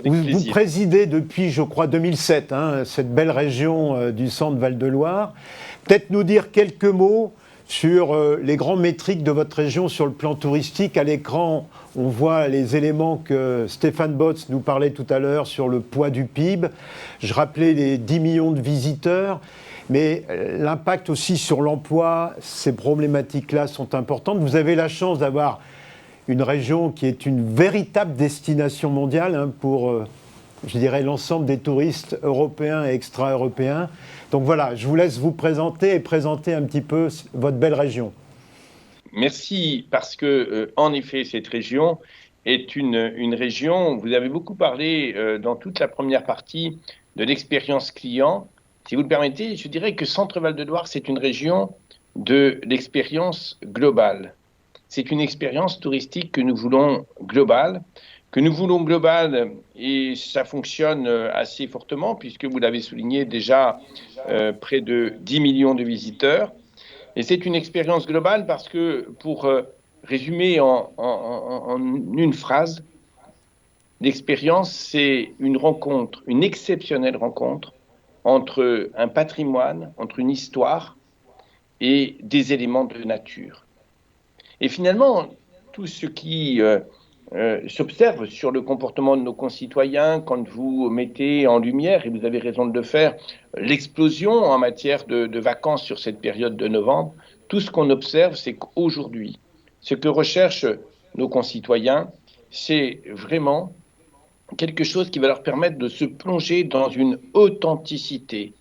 Vous présidez depuis, je crois, 2007, cette belle région du Centre-Val de Loire. Peut-être nous dire quelques mots sur les grandes métriques de votre région sur le plan touristique. À l'écran, on voit les éléments que Stéphane Botz nous parlait tout à l'heure sur le poids du PIB. Je rappelais les 10 millions de visiteurs. Mais l'impact aussi sur l'emploi, ces problématiques-là sont importantes. Vous avez la chance d'avoir une région qui est une véritable destination mondiale pour, je dirais, l'ensemble des touristes européens et extra-européens. Donc voilà, je vous laisse vous présenter et présenter un petit peu votre belle région. Merci, parce que, en effet, cette région est une région, vous avez beaucoup parlé dans toute la première partie de l'expérience client. Si vous le permettez, je dirais que Centre-Val de Loire, c'est une région de l'expérience globale. C'est une expérience touristique que nous voulons globale, et ça fonctionne assez fortement, puisque vous l'avez souligné déjà, près de 10 millions de visiteurs. Et c'est une expérience globale parce que, pour résumer en une phrase, l'expérience, c'est une rencontre, une exceptionnelle rencontre, entre un patrimoine, entre une histoire et des éléments de nature. Et finalement, tout ce qui s'observe sur le comportement de nos concitoyens quand vous mettez en lumière, et vous avez raison de le faire, l'explosion en matière de vacances sur cette période de novembre. Tout ce qu'on observe, c'est qu'aujourd'hui, ce que recherchent nos concitoyens, c'est vraiment quelque chose qui va leur permettre de se plonger dans une authenticité,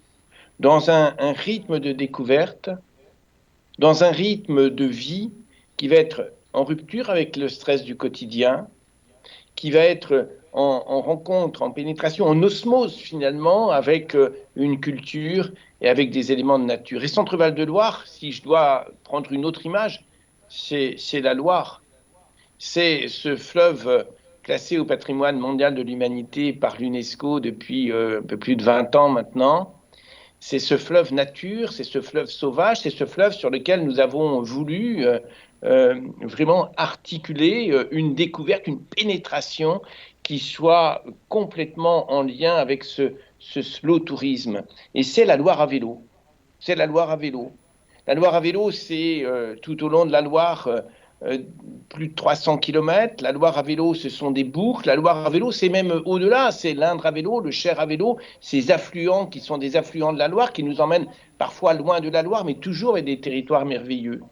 dans un rythme de découverte, dans un rythme de vie qui va être en rupture avec le stress du quotidien, qui va être en rencontre, en pénétration, en osmose finalement avec une culture et avec des éléments de nature. Et Centre-Val de Loire, si je dois prendre une autre image, c'est la Loire. C'est ce fleuve classé au patrimoine mondial de l'humanité par l'UNESCO depuis un peu plus de 20 ans maintenant. C'est ce fleuve nature, c'est ce fleuve sauvage, c'est ce fleuve sur lequel nous avons voulu vraiment articuler une découverte, une pénétration qui soit complètement en lien avec ce slow tourisme. Et c'est la Loire à vélo. C'est la Loire à vélo. La Loire à vélo, c'est tout au long de la Loire plus de 300 km. La Loire à vélo, ce sont des boucles. La Loire à vélo, c'est même au-delà. C'est l'Indre à vélo, le Cher à vélo, ces affluents qui sont des affluents de la Loire, qui nous emmènent parfois loin de la Loire, mais toujours avec des territoires merveilleux.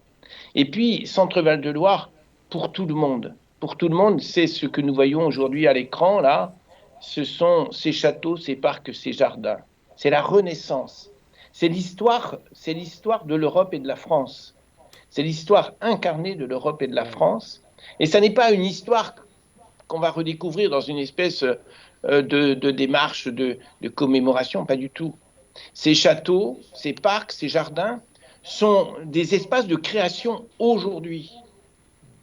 Et puis, Centre-Val de Loire, pour tout le monde. Pour tout le monde, c'est ce que nous voyons aujourd'hui à l'écran, là. Ce sont ces châteaux, ces parcs, ces jardins. C'est la Renaissance. C'est l'histoire de l'Europe et de la France. C'est l'histoire incarnée de l'Europe et de la France. Et ça n'est pas une histoire qu'on va redécouvrir dans une espèce de démarche de commémoration, pas du tout. Ces châteaux, ces parcs, ces jardins sont des espaces de création aujourd'hui.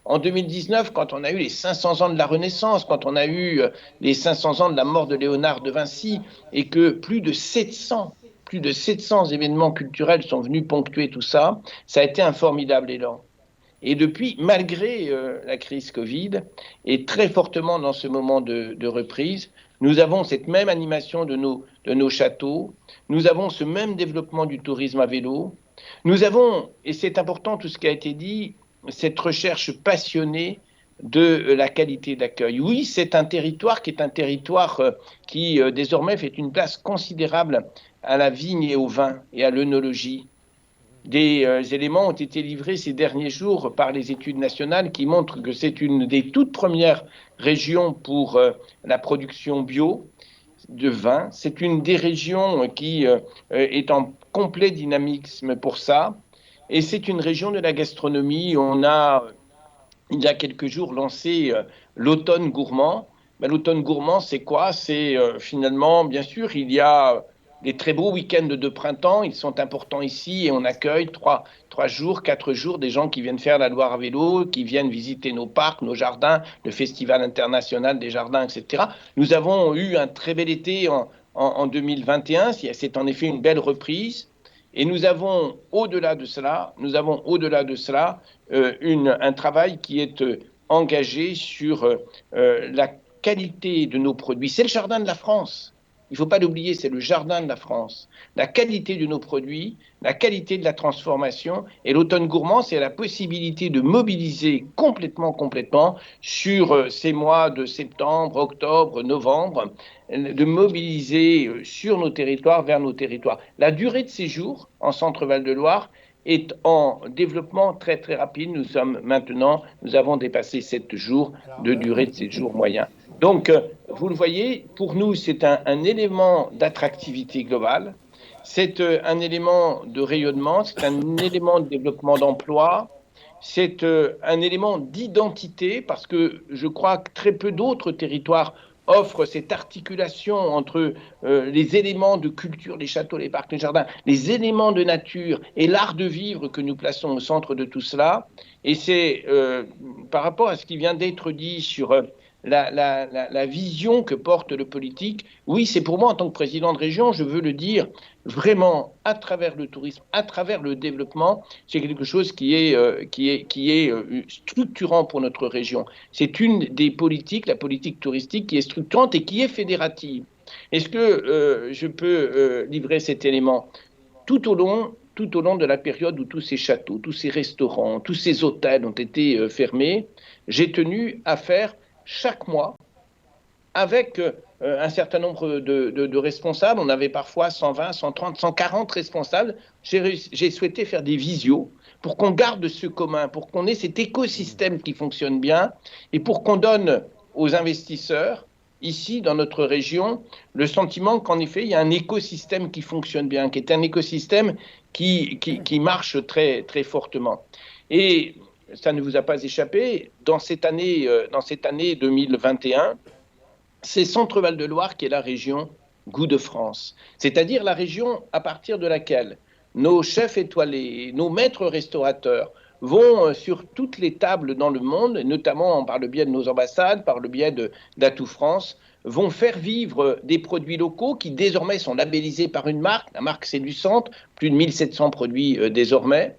En 2019, quand on a eu les 500 ans de la Renaissance, quand on a eu les 500 ans de la mort de Léonard de Vinci, et que plus de 700 événements culturels sont venus ponctuer tout ça, ça a été un formidable élan. Et depuis, malgré la crise Covid, et très fortement dans ce moment de reprise, nous avons cette même animation de nos châteaux, nous avons ce même développement du tourisme à vélo, nous avons, et c'est important tout ce qui a été dit, cette recherche passionnée de la qualité d'accueil. Oui, c'est un territoire qui est un territoire qui désormais fait une place considérable à la vigne et au vin et à l'œnologie. Des éléments ont été livrés ces derniers jours par les études nationales qui montrent que c'est une des toutes premières régions pour la production bio de vin. C'est une des régions qui est en complet dynamisme pour ça. Et c'est une région de la gastronomie. On a, il y a quelques jours, lancé l'automne gourmand. Ben, l'automne gourmand, c'est quoi? C'est finalement, bien sûr, il y a des très beaux week-ends de printemps. Ils sont importants ici et on accueille 3 jours, 4 jours des gens qui viennent faire la Loire à vélo, qui viennent visiter nos parcs, nos jardins, le Festival international des jardins, etc. Nous avons eu un très bel été en 2021. C'est en effet une belle reprise. Et nous avons au-delà de cela, un travail qui est engagé sur la qualité de nos produits. C'est le jardin de la France. Il ne faut pas l'oublier, c'est le jardin de la France. La qualité de nos produits, la qualité de la transformation. Et l'automne gourmand, c'est la possibilité de mobiliser complètement sur ces mois de septembre, octobre, novembre, de mobiliser sur nos territoires, vers nos territoires. La durée de séjour en Centre-Val de Loire est en développement très très rapide. Nous avons dépassé 7 jours de durée de séjour moyen. Donc, vous le voyez, pour nous, c'est un élément d'attractivité globale, c'est un élément de rayonnement, c'est un élément de développement d'emploi, c'est un élément d'identité, parce que je crois que très peu d'autres territoires offrent cette articulation entre les éléments de culture, les châteaux, les parcs, les jardins, les éléments de nature et l'art de vivre que nous plaçons au centre de tout cela. Et c'est par rapport à ce qui vient d'être dit sur la vision que porte le politique. Oui, c'est pour moi, en tant que président de région, je veux le dire vraiment, à travers le tourisme, à travers le développement, c'est quelque chose qui est structurant pour notre région. C'est une des politiques, la politique touristique, qui est structurante et qui est fédérative. Est-ce que je peux livrer cet élément? Tout au long de la période où tous ces châteaux, tous ces restaurants, tous ces hôtels ont été fermés, j'ai tenu à faire chaque mois avec un certain nombre de responsables. On avait parfois 120, 130, 140 responsables. J'ai souhaité faire des visios pour qu'on garde ce commun, pour qu'on ait cet écosystème qui fonctionne bien et pour qu'on donne aux investisseurs, ici, dans notre région, le sentiment qu'en effet, il y a un écosystème qui fonctionne bien, qui est un écosystème qui marche très, très fortement. Et ça ne vous a pas échappé, dans cette année 2021, c'est Centre-Val de Loire qui est la région Goût de France, c'est-à-dire la région à partir de laquelle nos chefs étoilés, nos maîtres restaurateurs vont sur toutes les tables dans le monde, notamment par le biais de nos ambassades, par le biais d'Atout France, vont faire vivre des produits locaux qui désormais sont labellisés par une marque. La marque, c'est du Centre, plus de 1700 produits désormais,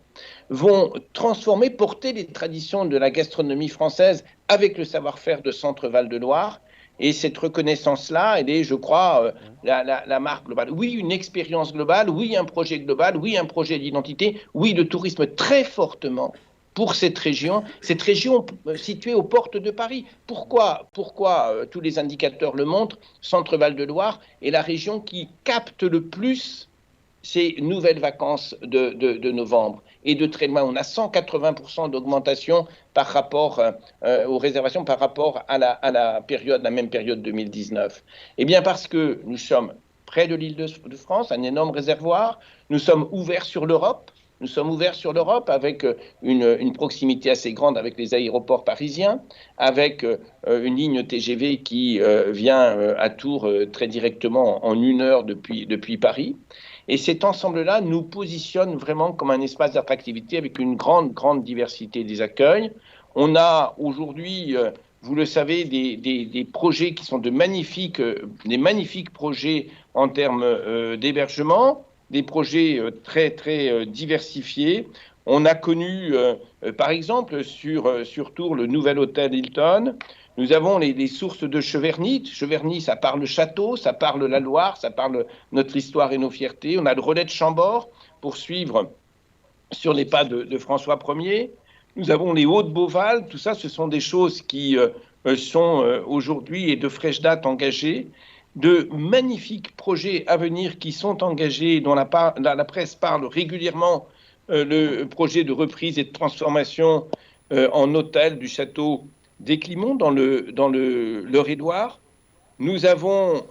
vont transformer, porter les traditions de la gastronomie française avec le savoir-faire de Centre-Val de Loire. Et cette reconnaissance-là, elle est, je crois, la marque globale. Oui, une expérience globale, oui, un projet global, oui, un projet d'identité, oui, le tourisme très fortement pour cette région située aux portes de Paris. Pourquoi tous les indicateurs le montrent, Centre-Val de Loire est la région qui capte le plus ces nouvelles vacances de novembre. Et de très loin, on a 180% d'augmentation par rapport aux réservations par rapport à la même période 2019. Eh bien parce que nous sommes près de l'île de France, un énorme réservoir, nous sommes ouverts sur l'Europe, avec une proximité assez grande avec les aéroports parisiens, avec une ligne TGV qui vient à Tours très directement en 1 heure depuis Paris. Et cet ensemble-là nous positionne vraiment comme un espace d'attractivité avec une grande, grande diversité des accueils. On a aujourd'hui, vous le savez, des projets qui sont des magnifiques projets en termes d'hébergement, des projets très, très diversifiés. On a connu, par exemple, sur Tours, le nouvel hôtel Hilton. Nous avons les sources de Cheverny. Cheverny, ça parle château, ça parle la Loire, ça parle notre histoire et nos fiertés. On a le relais de Chambord pour suivre sur les pas de François Ier. Nous avons les Hauts de Beauval. Tout ça, ce sont des choses qui sont aujourd'hui et de fraîche date engagées. De magnifiques projets à venir qui sont engagés, dont la presse parle régulièrement, le projet de reprise et de transformation en hôtel du château d'Éclimont dans l'Eure-et-Loire. Nous avons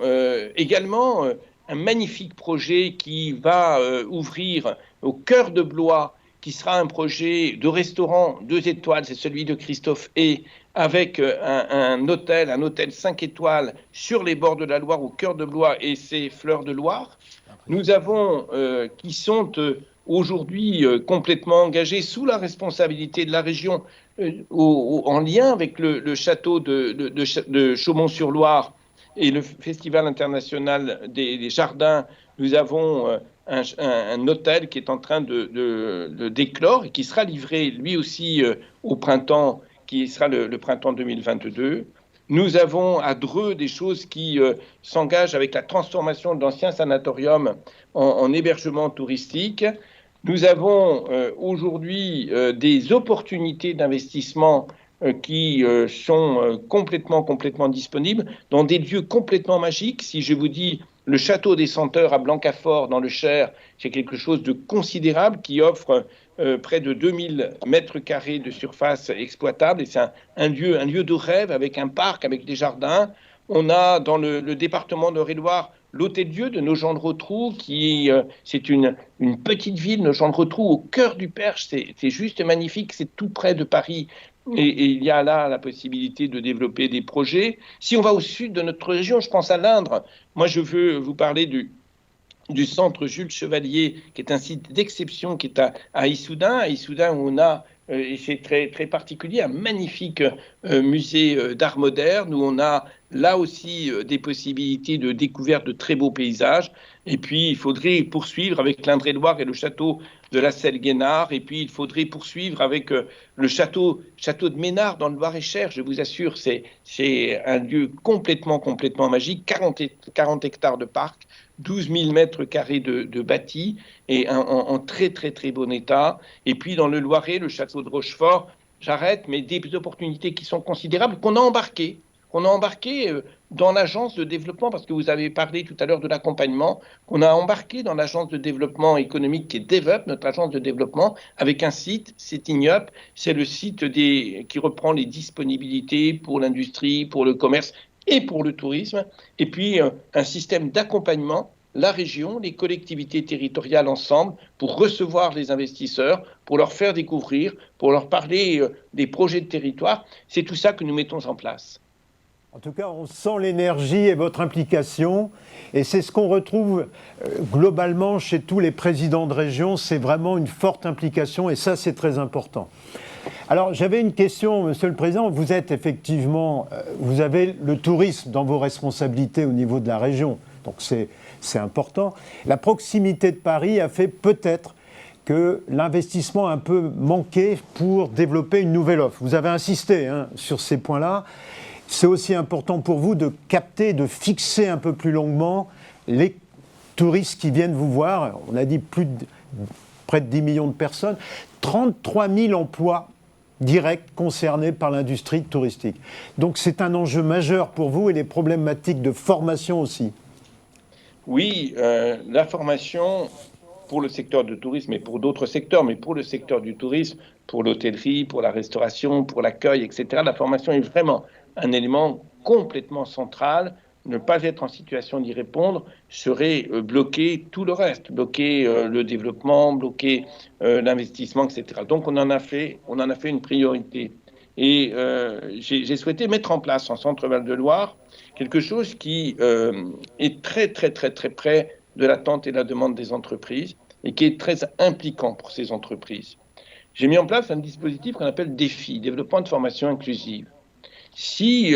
également un magnifique projet qui va ouvrir au cœur de Blois, qui sera un projet de restaurant 2 étoiles, c'est celui de Christophe Hay, avec un hôtel 5 étoiles sur les bords de la Loire, au cœur de Blois, et c'est Fleurs de Loire. Nous avons qui sont aujourd'hui complètement engagés sous la responsabilité de la région, en lien avec le château de Chaumont-sur-Loire et le Festival international des jardins. Nous avons un hôtel qui est en train de d'éclore et qui sera livré lui aussi au printemps, qui sera le printemps 2022. Nous avons à Dreux des choses qui s'engagent avec la transformation d'anciens sanatoriums en hébergement touristique. Nous avons aujourd'hui des opportunités d'investissement qui sont complètement disponibles dans des lieux complètement magiques. Si je vous dis le château des Senteurs à Blancafort dans le Cher, c'est quelque chose de considérable qui offre près de 2000 mètres carrés de surface exploitable, et c'est un lieu de rêve avec un parc, avec des jardins. On a dans le département de d'Eure-et-Loire l'Hôtel-Dieu de Nogent-le-Rotrou, c'est une petite ville, Nogent-le-Rotrou, au cœur du Perche. C'est juste magnifique, c'est tout près de Paris. Et il y a là la possibilité de développer des projets. Si on va au sud de notre région, je pense à l'Indre. Moi, je veux vous parler du centre Jules Chevalier, qui est un site d'exception, qui est à Issoudun. À Issoudun, où on a, et c'est très, très particulier, un magnifique musée d'art moderne, où on a là aussi des possibilités de découverte de très beaux paysages. Et puis, il faudrait poursuivre avec l'Indre-et-Loire et le château de la Selle-Guénard. Et puis, il faudrait poursuivre avec le château de Ménard dans le Loir-et-Cher. Je vous assure, c'est un lieu complètement magique. 40 hectares de parc, 12 000 mètres carrés de bâti, et en très, très, très bon état. Et puis, dans le Loiret, le château de Rochefort, j'arrête, mais des opportunités qui sont considérables, qu'on a embarquées qu'on a embarqué dans l'agence de développement, parce que vous avez parlé tout à l'heure de l'accompagnement, qu'on a embarqué dans l'agence de développement économique qui est DevUp, notre agence de développement, avec un site, Setting Up. C'est le site qui reprend les disponibilités pour l'industrie, pour le commerce et pour le tourisme. Et puis un système d'accompagnement, la région, les collectivités territoriales ensemble, pour recevoir les investisseurs, pour leur faire découvrir, pour leur parler des projets de territoire. C'est tout ça que nous mettons en place. En tout cas, on sent l'énergie et votre implication, et c'est ce qu'on retrouve globalement chez tous les présidents de région, c'est vraiment une forte implication, et ça, c'est très important. Alors, j'avais une question, Monsieur le Président. Vous êtes effectivement, vous avez le tourisme dans vos responsabilités au niveau de la région, donc c'est important. La proximité de Paris a fait peut-être que l'investissement a un peu manqué pour développer une nouvelle offre. Vous avez insisté sur ces points-là. C'est aussi important pour vous de capter, de fixer un peu plus longuement les touristes qui viennent vous voir. On a dit près de 10 millions de personnes. 33 000 emplois directs concernés par l'industrie touristique. Donc c'est un enjeu majeur pour vous et les problématiques de formation aussi. Oui, la formation pour le secteur du tourisme et pour d'autres secteurs, mais pour le secteur du tourisme, pour l'hôtellerie, pour la restauration, pour l'accueil, etc., la formation est vraiment un élément complètement central. Ne pas être en situation d'y répondre serait bloquer tout le reste, bloquer le développement, bloquer l'investissement, etc. Donc on en a fait une priorité. Et j'ai souhaité mettre en place en Centre Val-de-Loire quelque chose qui est très, très, très, très près de l'attente et de la demande des entreprises et qui est très impliquant pour ces entreprises. J'ai mis en place un dispositif qu'on appelle DEFI, Développement de formation inclusive. Si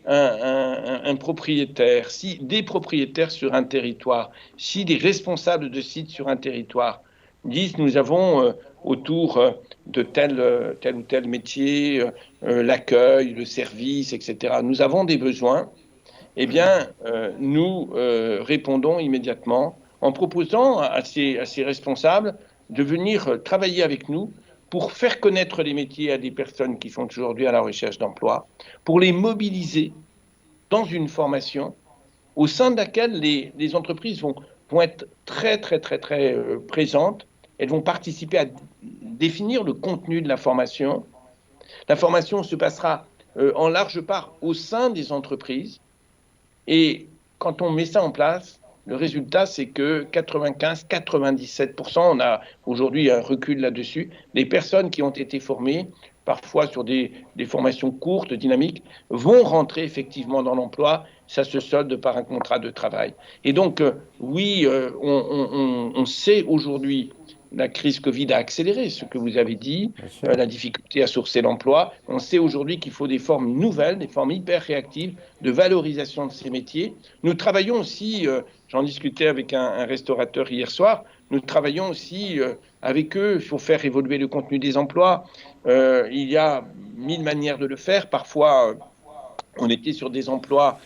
un propriétaire, si des propriétaires sur un territoire, si des responsables de sites sur un territoire disent nous avons autour de tel ou tel métier, l'accueil, le service, etc., nous avons des besoins, eh bien, nous répondons immédiatement en proposant à ces responsables de venir travailler avec nous pour faire connaître les métiers à des personnes qui sont aujourd'hui à la recherche d'emploi, pour les mobiliser dans une formation au sein de laquelle les entreprises vont être très, très, très, très présentes. Elles vont participer à définir le contenu de la formation. La formation se passera en large part au sein des entreprises. Et quand on met ça en place, le résultat, c'est que 95-97%, on a aujourd'hui un recul là-dessus, des personnes qui ont été formées, parfois sur des formations courtes, dynamiques, vont rentrer effectivement dans l'emploi. Ça se solde par un contrat de travail. Et donc, oui, on sait aujourd'hui, la crise Covid a accéléré ce que vous avez dit, la difficulté à sourcer l'emploi. On sait aujourd'hui qu'il faut des formes nouvelles, des formes hyper réactives de valorisation de ces métiers. Nous travaillons aussi, j'en discutais avec un restaurateur hier soir, nous travaillons aussi avec eux pour faire évoluer le contenu des emplois. Il y a 1000 manières de le faire. Parfois, on était sur des emplois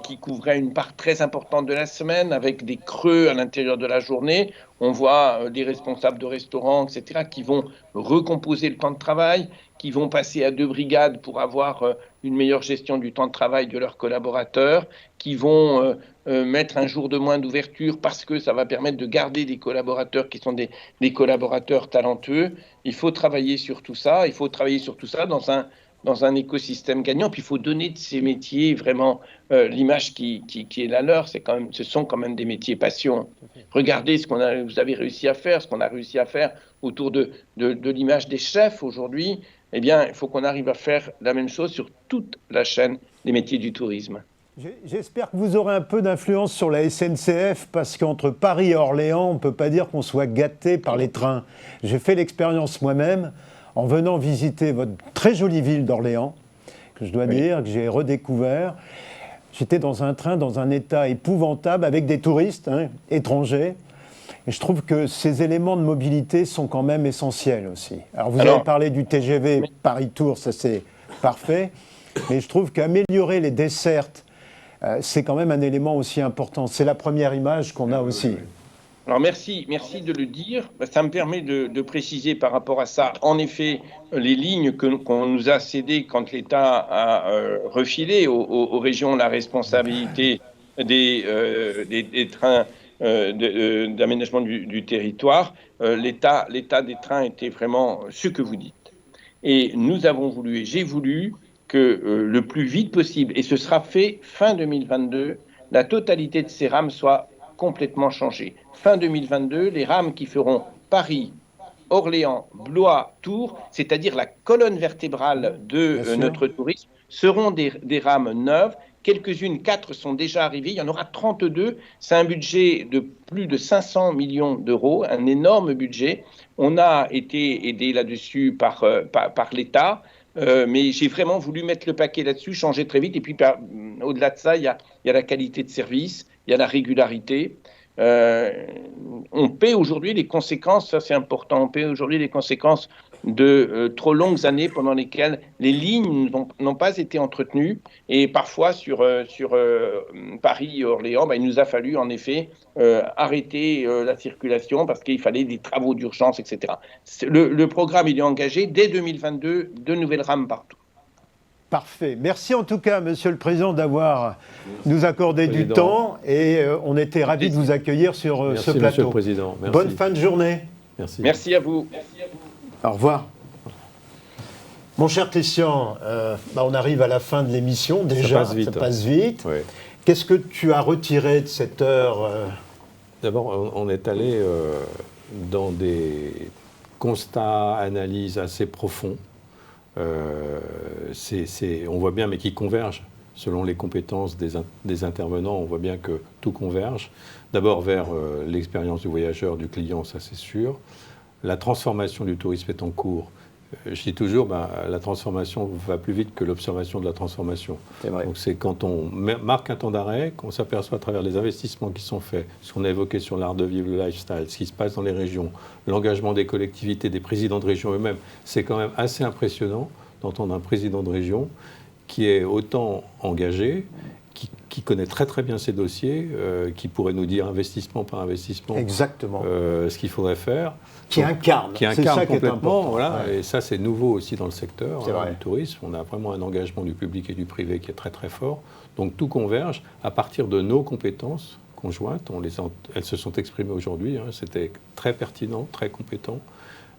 qui couvraient une part très importante de la semaine, avec des creux à l'intérieur de la journée. On voit des responsables de restaurants, etc., qui vont recomposer le temps de travail, qui vont passer à 2 brigades pour avoir une meilleure gestion du temps de travail de leurs collaborateurs, qui vont mettre un jour de moins d'ouverture parce que ça va permettre de garder des collaborateurs qui sont des collaborateurs talentueux. Il faut travailler sur tout ça. Il faut travailler sur tout ça dans un écosystème gagnant. Puis il faut donner de ces métiers vraiment l'image qui est la leur. Ce sont quand même des métiers passion. Regardez vous avez réussi à faire, ce qu'on a réussi à faire autour de l'image des chefs aujourd'hui. Eh bien, il faut qu'on arrive à faire la même chose sur toute la chaîne des métiers du tourisme. J'espère que vous aurez un peu d'influence sur la SNCF, parce qu'entre Paris et Orléans, on ne peut pas dire qu'on soit gâté par les trains. J'ai fait l'expérience moi-même en venant visiter votre très jolie ville d'Orléans, que je dois dire, que j'ai redécouvert. J'étais dans un train, dans un état épouvantable, avec des touristes étrangers. Et je trouve que ces éléments de mobilité sont quand même essentiels aussi. Alors vous avez parlé du TGV Paris-Tours, ça c'est parfait. Mais je trouve qu'améliorer les dessertes, c'est quand même un élément aussi important. C'est la première image qu'on a aussi. Alors merci de le dire. Ça me permet de préciser par rapport à ça. En effet, les lignes qu'on nous a cédées quand l'État a refilé aux régions la responsabilité des trains d'aménagement du territoire, l'état des trains était vraiment ce que vous dites. Et nous avons voulu, et j'ai voulu, que le plus vite possible, et ce sera fait fin 2022, la totalité de ces rames soit complètement changée. Fin 2022, les rames qui feront Paris, Orléans, Blois, Tours, c'est-à-dire la colonne vertébrale de notre tourisme, seront des rames neuves. Quelques-unes, 4 sont déjà arrivées, il y en aura 32. C'est un budget de plus de 500 millions d'euros, un énorme budget. On a été aidé là-dessus par l'État, mais j'ai vraiment voulu mettre le paquet là-dessus, changer très vite. Et puis, au-delà de ça, il y a la qualité de service, il y a la régularité. On paie aujourd'hui les conséquences, ça c'est important, on paie aujourd'hui les conséquences de trop longues années pendant lesquelles les lignes n'ont pas été entretenues, et parfois sur Paris et Orléans, il nous a fallu en effet arrêter la circulation parce qu'il fallait des travaux d'urgence, etc. Le programme il est engagé dès 2022, 2 nouvelles rames partout. Parfait. Merci en tout cas, Monsieur le Président, d'avoir nous accordé du temps, et on était ravis de vous accueillir sur ce plateau. Monsieur le Président. Merci. Bonne fin de journée. Merci. Merci à vous. Au revoir. Mon cher Christian, on arrive à la fin de l'émission déjà. Ça passe vite. Oui. Qu'est-ce que tu as retiré de cette heure D'abord, on est allé dans des constats, analyses assez profonds. On voit bien, mais qui convergent selon les compétences des intervenants. On voit bien que tout converge. D'abord vers l'expérience du voyageur, du client, ça c'est sûr. La transformation du tourisme est en cours. Je dis toujours, la transformation va plus vite que l'observation de la transformation. C'est vrai. Donc c'est quand on marque un temps d'arrêt, qu'on s'aperçoit à travers les investissements qui sont faits, ce qu'on a évoqué sur l'art de vivre, le lifestyle, ce qui se passe dans les régions, l'engagement des collectivités, des présidents de région eux-mêmes. C'est quand même assez impressionnant d'entendre un président de région qui est autant engagé, qui connaît très très bien ses dossiers, qui pourrait nous dire investissement par investissement exactement ce qu'il faudrait faire. Qui incarne ça complètement, qui est voilà. Ouais. Et ça c'est nouveau aussi dans le secteur du tourisme. On a vraiment un engagement du public et du privé qui est très très fort. Donc tout converge à partir de nos compétences conjointes. Elles se sont exprimées aujourd'hui. C'était très pertinent, très compétent.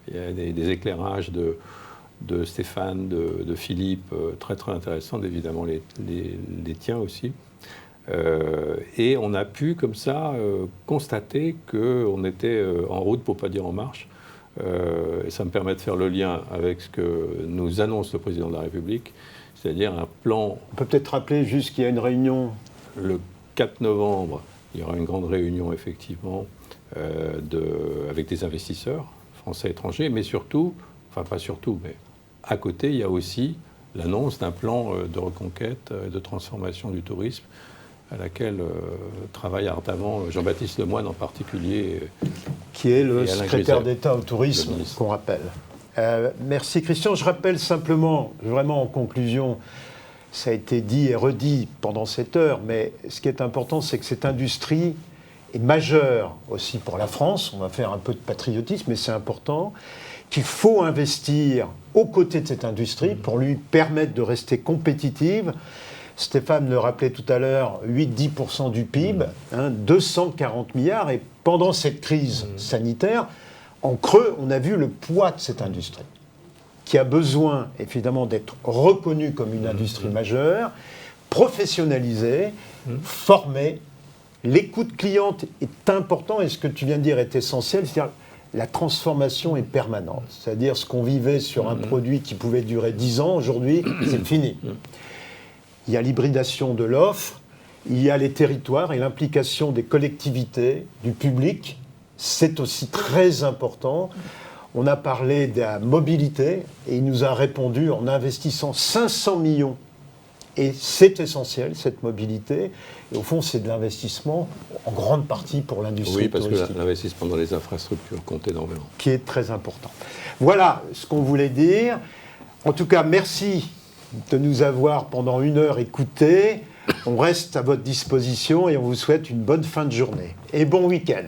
Il y a des éclairages de Stéphane, de Philippe, très très intéressants, évidemment les tiens aussi. Et on a pu comme ça constater qu'on était en route, pour ne pas dire en marche. Et ça me permet de faire le lien avec ce que nous annonce le président de la République, c'est-à-dire un plan. On peut peut-être rappeler juste qu'il y a une réunion. Le 4 novembre, il y aura une grande réunion effectivement avec des investisseurs français et étrangers, mais surtout, enfin pas surtout, mais à côté, il y a aussi l'annonce d'un plan de reconquête et de transformation du tourisme à laquelle travaille ardemment Jean-Baptiste Lemoyne en particulier. Qui est le secrétaire d'État au tourisme, qu'on rappelle. Merci Christian. Je rappelle simplement, vraiment en conclusion, ça a été dit et redit pendant cette heure, mais ce qui est important, c'est que cette industrie est majeure aussi pour la France. On va faire un peu de patriotisme, mais c'est important, qu'il faut investir aux côtés de cette industrie pour lui permettre de rester compétitive. Stéphane le rappelait tout à l'heure, 8-10% du PIB, 240 milliards. Et pendant cette crise sanitaire, en creux, on a vu le poids de cette industrie, qui a besoin, évidemment, d'être reconnue comme une industrie majeure, professionnalisée, formée. L'écoute cliente est important, et ce que tu viens de dire est essentiel, c'est-à-dire la transformation est permanente. C'est-à-dire ce qu'on vivait sur un produit qui pouvait durer 10 ans, aujourd'hui, c'est fini. Il y a l'hybridation de l'offre, il y a les territoires et l'implication des collectivités, du public, c'est aussi très important. On a parlé de la mobilité et il nous a répondu en investissant 500 millions. Et c'est essentiel, cette mobilité. Et au fond, c'est de l'investissement en grande partie pour l'industrie touristique. Oui, parce que l'investissement dans les infrastructures compte énormément. Qui est très important. Voilà ce qu'on voulait dire. En tout cas, merci de nous avoir pendant 1 heure écoutés. On reste à votre disposition et on vous souhaite une bonne fin de journée. Et bon week-end.